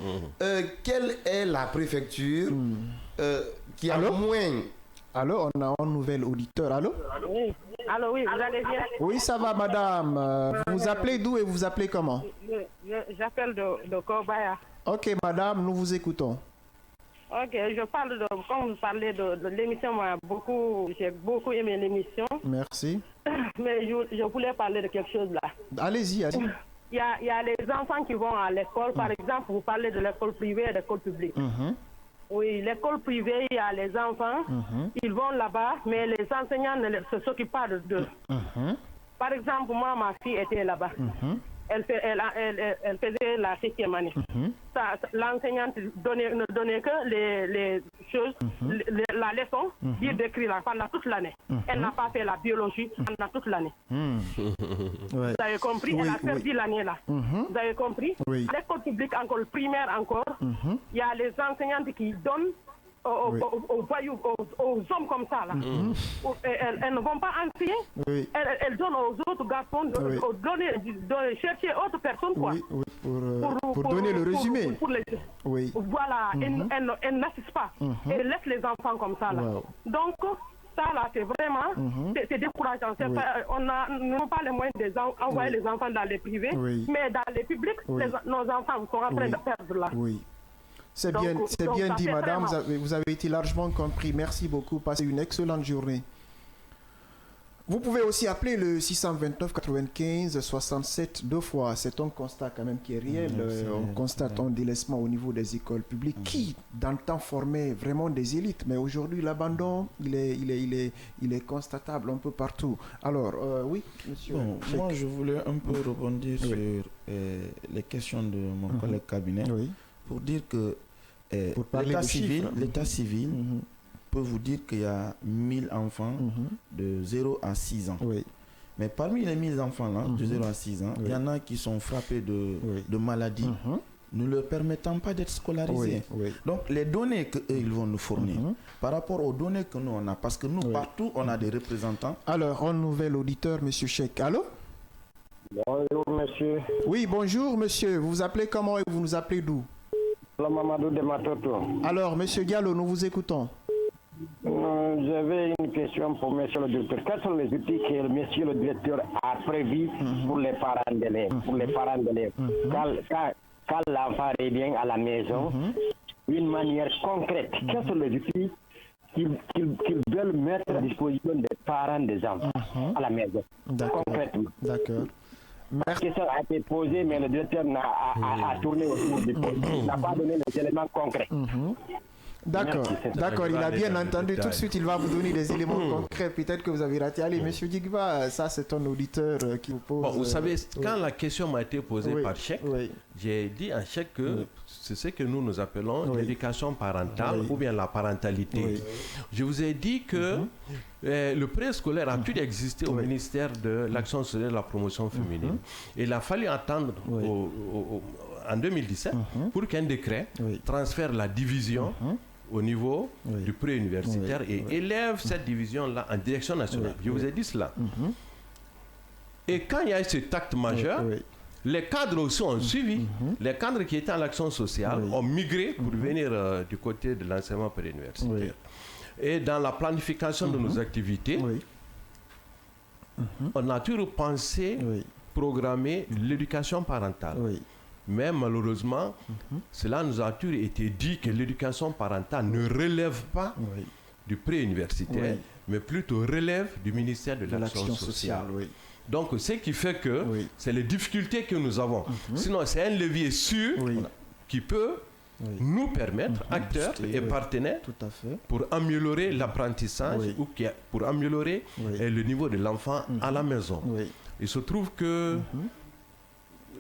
quelle est la préfecture qui a le moins. Allô, on a un nouvel auditeur. Allô? Oui. Allô, oui, vous allez bien? Oui, ça va, madame. Vous appelez d'où et vous appelez comment? J'appelle de Kobaya. Ok, madame, nous vous écoutons. Ok, je parle de, quand vous parlez de l'émission, j'ai beaucoup aimé l'émission. Merci. Mais je voulais parler de quelque chose là. Allez-y, allez-y. Il y a les enfants qui vont à l'école, par exemple, vous parlez de l'école privée et de l'école publique. Oui, l'école privée, il y a les enfants, ils vont là-bas, mais les enseignants ne s'occupent pas d'eux. Par exemple, moi, ma fille était là-bas. Elle faisait la 5e année. L'enseignante ne donnait que les choses, la leçon, dire d'écrire pendant toute l'année. Elle n'a pas fait la biologie pendant toute l'année. Vous avez compris? Elle a perdu l'année là. Vous avez compris? L'école publique, encore le primaire encore, il y a les enseignantes qui donnent aux voyous, aux hommes comme ça là. Elles ne vont pas enseigner. Elles donnent aux autres garçons de chercher autres personnes quoi. Pour donner le résumé. Voilà, elles n'assistent pas. Elles laissent les enfants comme ça là. Donc ça là, c'est vraiment, c'est décourageant. Nous n'avons pas les moyens d'envoyer les enfants dans les privés, mais dans les publics, nos enfants sont en train de perdre là. C'est bien dit, madame. Vous avez été largement compris. Merci beaucoup. Passez une excellente journée. Vous pouvez aussi appeler le 629 95 67 deux fois. C'est un constat quand même qui est réel. On constate un délaissement au niveau des écoles publiques qui, dans le temps, formaient vraiment des élites. Mais aujourd'hui, l'abandon, il est constatable un peu partout. Alors, oui, monsieur. Bon, moi, je voulais un peu rebondir sur les questions de mon collègue cabinet. Pour dire que l'état civil peut vous dire qu'il y a 1000 enfants de 0 à 6 ans. Mais parmi les 1000 enfants là, de 0 à 6 ans, il y en a qui sont frappés de maladies ne leur permettant pas d'être scolarisés. Donc les données qu'ils vont nous fournir par rapport aux données que nous on a, parce que nous partout on a des représentants. Alors, un nouvel auditeur, monsieur Cheikh. Allô? Bonjour monsieur. Oui, bonjour monsieur. Vous vous appelez comment et vous nous appelez d'où? Mamadou de Matoto. Alors, monsieur Diallo, nous vous écoutons. J'avais une question pour monsieur le directeur. Quels sont les outils que monsieur le directeur a prévus pour les parents d'élèves? Quand l'enfant revient à la maison, d'une manière concrète, quels sont les outils qu'ils veulent mettre à disposition des parents des enfants à la maison? Concrètement. D'accord. La question a été posée, mais le directeur a tourné autour du pot. Il n'a pas donné les éléments concrets. D'accord, il a bien entendu. Tout de suite, il va vous donner des éléments concrets. Peut-être que vous avez raté. Allez, monsieur Djigiba, ça c'est un auditeur qui vous pose... Bon, vous savez, quand la question m'a été posée par Cheikh, j'ai dit à Cheikh que c'est ce que nous appelons l'éducation parentale ou bien la parentalité. Je vous ai dit que le préscolaire a pu exister au ministère de l'Action sociale et de la promotion féminine. Il a fallu attendre en 2017 pour qu'un décret transfère la division au niveau du pré-universitaire et élève cette division-là en direction nationale. Je vous ai dit cela. Et quand il y a eu cet acte majeur, les cadres aussi ont suivi. Les cadres qui étaient en l'action sociale ont migré pour venir du côté de l'enseignement pré-universitaire. Et dans la planification de nos activités, on a toujours pensé programmer l'éducation parentale. Mais malheureusement, cela nous a toujours été dit que l'éducation parentale ne relève pas du pré-universitaire, mais plutôt relève du ministère de l'Action sociale. Donc, ce qui fait que c'est les difficultés que nous avons. Sinon, c'est un levier sûr qui peut nous permettre, acteurs et partenaires, pour améliorer l'apprentissage ou pour améliorer le niveau de l'enfant à la maison. Il se trouve que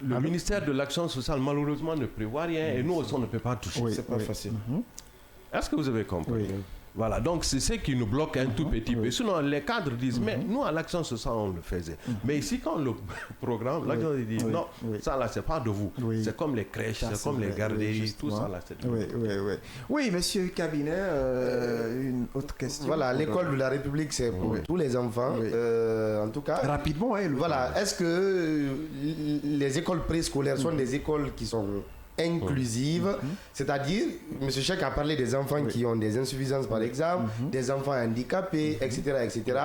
le ministère de l'Action sociale, malheureusement, ne prévoit rien et nous aussi, on ne peut pas toucher. C'est pas facile. Est-ce que vous avez compris? Voilà, donc c'est ce qui nous bloque un tout petit peu. Sinon, les cadres disent, mais nous, à l'Action sociale, on le faisait. Mais ici, quand le programme, l'Action dit, non, ça là, c'est pas de vous. C'est comme les crèches, c'est comme les garderies, tout ça là, c'est de vous. Oui, monsieur Cabinet, une autre question. Voilà, l'école de la République, c'est pour tous les enfants. En tout cas, rapidement, voilà, est-ce que les écoles préscolaires sont des écoles qui sont inclusive, c'est-à-dire, M. Cheikh a parlé des enfants qui ont des insuffisances par exemple, des enfants handicapés, etc. etc.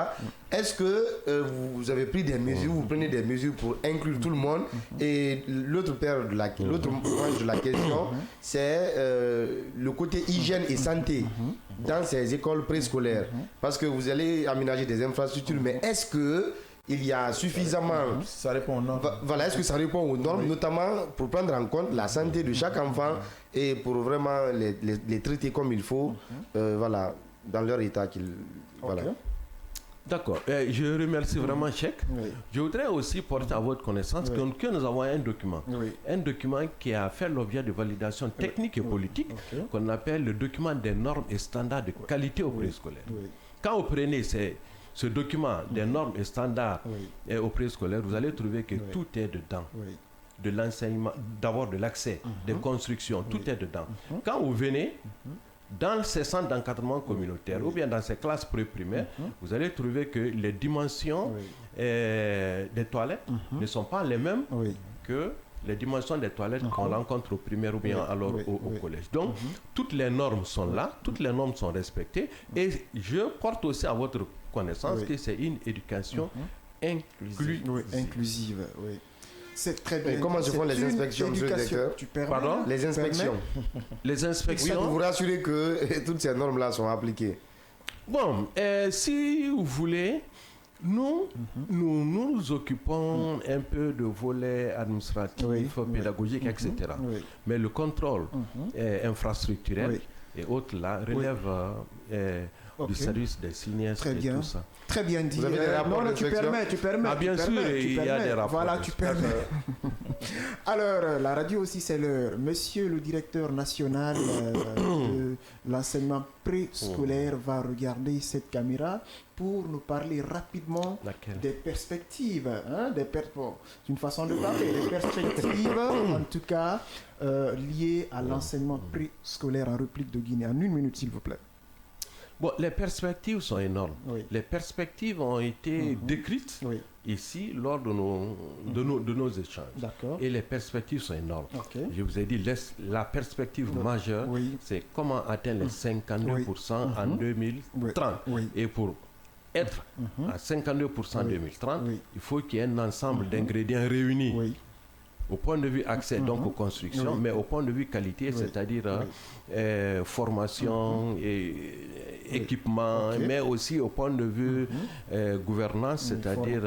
Est-ce que vous avez pris des mesures, vous prenez des mesures pour inclure tout le monde? Et l'autre branche de la question, c'est le côté hygiène et santé dans ces écoles préscolaires. Parce que vous allez aménager des infrastructures, mais est-ce que il y a suffisamment... Ça répond aux normes. Voilà, est-ce que ça répond aux normes, notamment pour prendre en compte la santé de chaque enfant et pour vraiment les traiter comme il faut, voilà, dans leur état qu'ils... Voilà. D'accord. Je remercie vraiment Cheikh. Je voudrais aussi porter à votre connaissance que nous avons un document. Un document qui a fait l'objet de validation technique et politique, qu'on appelle le document des normes et standards de qualité au préscolaire. Quand vous prenez ce document des normes et standards au préscolaire, vous allez trouver que tout est dedans. De l'enseignement, d'abord de l'accès, des constructions, tout est dedans. Quand vous venez dans ces centres d'encadrement communautaire ou bien dans ces classes pré-primaires, vous allez trouver que les dimensions des toilettes ne sont pas les mêmes que les dimensions des toilettes qu'on rencontre au primaire ou bien alors au collège. Donc, toutes les normes sont là, toutes les normes sont respectées et je porte aussi à votre connaissance que c'est une éducation inclusive. C'est très bien. Et comment se font les inspections, monsieur le directeur? Pardon? Les inspections. Les inspections. Oui, pour vous rassurer que toutes ces normes-là sont appliquées. Bon, si vous voulez, nous nous occupons un peu de volets administratifs, pédagogiques, etc. Mais le contrôle infrastructurel et autres là relève du service des sinistres et tout ça. Très bien dit. Vous avez des rapports tu permets. Ah, bien sûr, il y a des rapports. Voilà, tu permets. Alors, la radio aussi, c'est l'heure. Monsieur le directeur national de l'enseignement préscolaire va regarder cette caméra pour nous parler rapidement des perspectives. C'est une façon de parler. Des perspectives, en tout cas, liées à l'enseignement préscolaire en République de Guinée. En 1 minute, s'il vous plaît. Bon, les perspectives sont énormes. Les perspectives ont été décrites ici lors de nos échanges. Et les perspectives sont énormes. Je vous ai dit, la perspective majeure, c'est comment atteindre les 52% en 2030. Et pour être à 52% en 2030, il faut qu'il y ait un ensemble d'ingrédients réunis. Au point de vue accès donc aux constructions, mais au point de vue qualité, c'est-à-dire formation et équipement, mais aussi au point de vue gouvernance, c'est-à-dire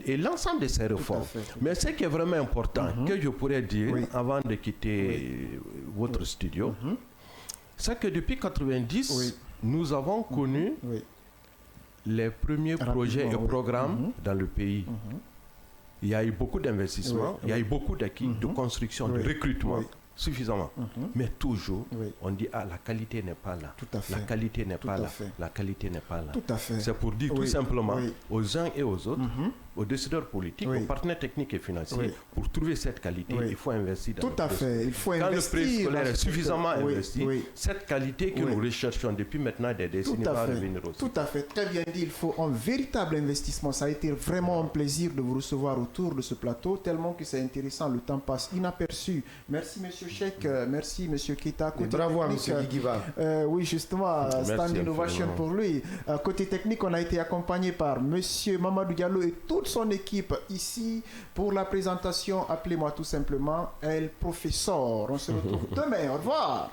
et l'ensemble de ces réformes. Mais ce qui est vraiment important, que je pourrais dire avant de quitter votre studio, c'est que depuis 1990, nous avons connu les premiers projets et programmes dans le pays. Il y a eu beaucoup d'investissements, il y a eu beaucoup d'acquis de construction, de recrutement, suffisamment. Mais toujours, on dit, la qualité n'est pas là. La qualité n'est pas là. La qualité n'est pas là. C'est pour dire tout simplement aux uns et aux autres, aux décideurs politiques, aux partenaires techniques et financiers, pour trouver cette qualité, il faut investir dans Tout à fait, il faut Quand investir. le préscolaire est suffisamment investi, cette qualité que nous recherchons depuis maintenant des décennies va revenir aussi. Tout à fait, très bien dit, il faut un véritable investissement. Ça a été vraiment un plaisir de vous recevoir autour de ce plateau, tellement que c'est intéressant, le temps passe inaperçu. Merci Monsieur Cheikh, merci Monsieur Keita. Bravo à Monsieur Guigiva. Oui, justement, stand innovation pour lui. Côté technique, on a été accompagné par Monsieur Mamadou Diallo et toute son équipe ici pour la présentation. Appelez-moi tout simplement El Professeur. On se retrouve demain. Au revoir.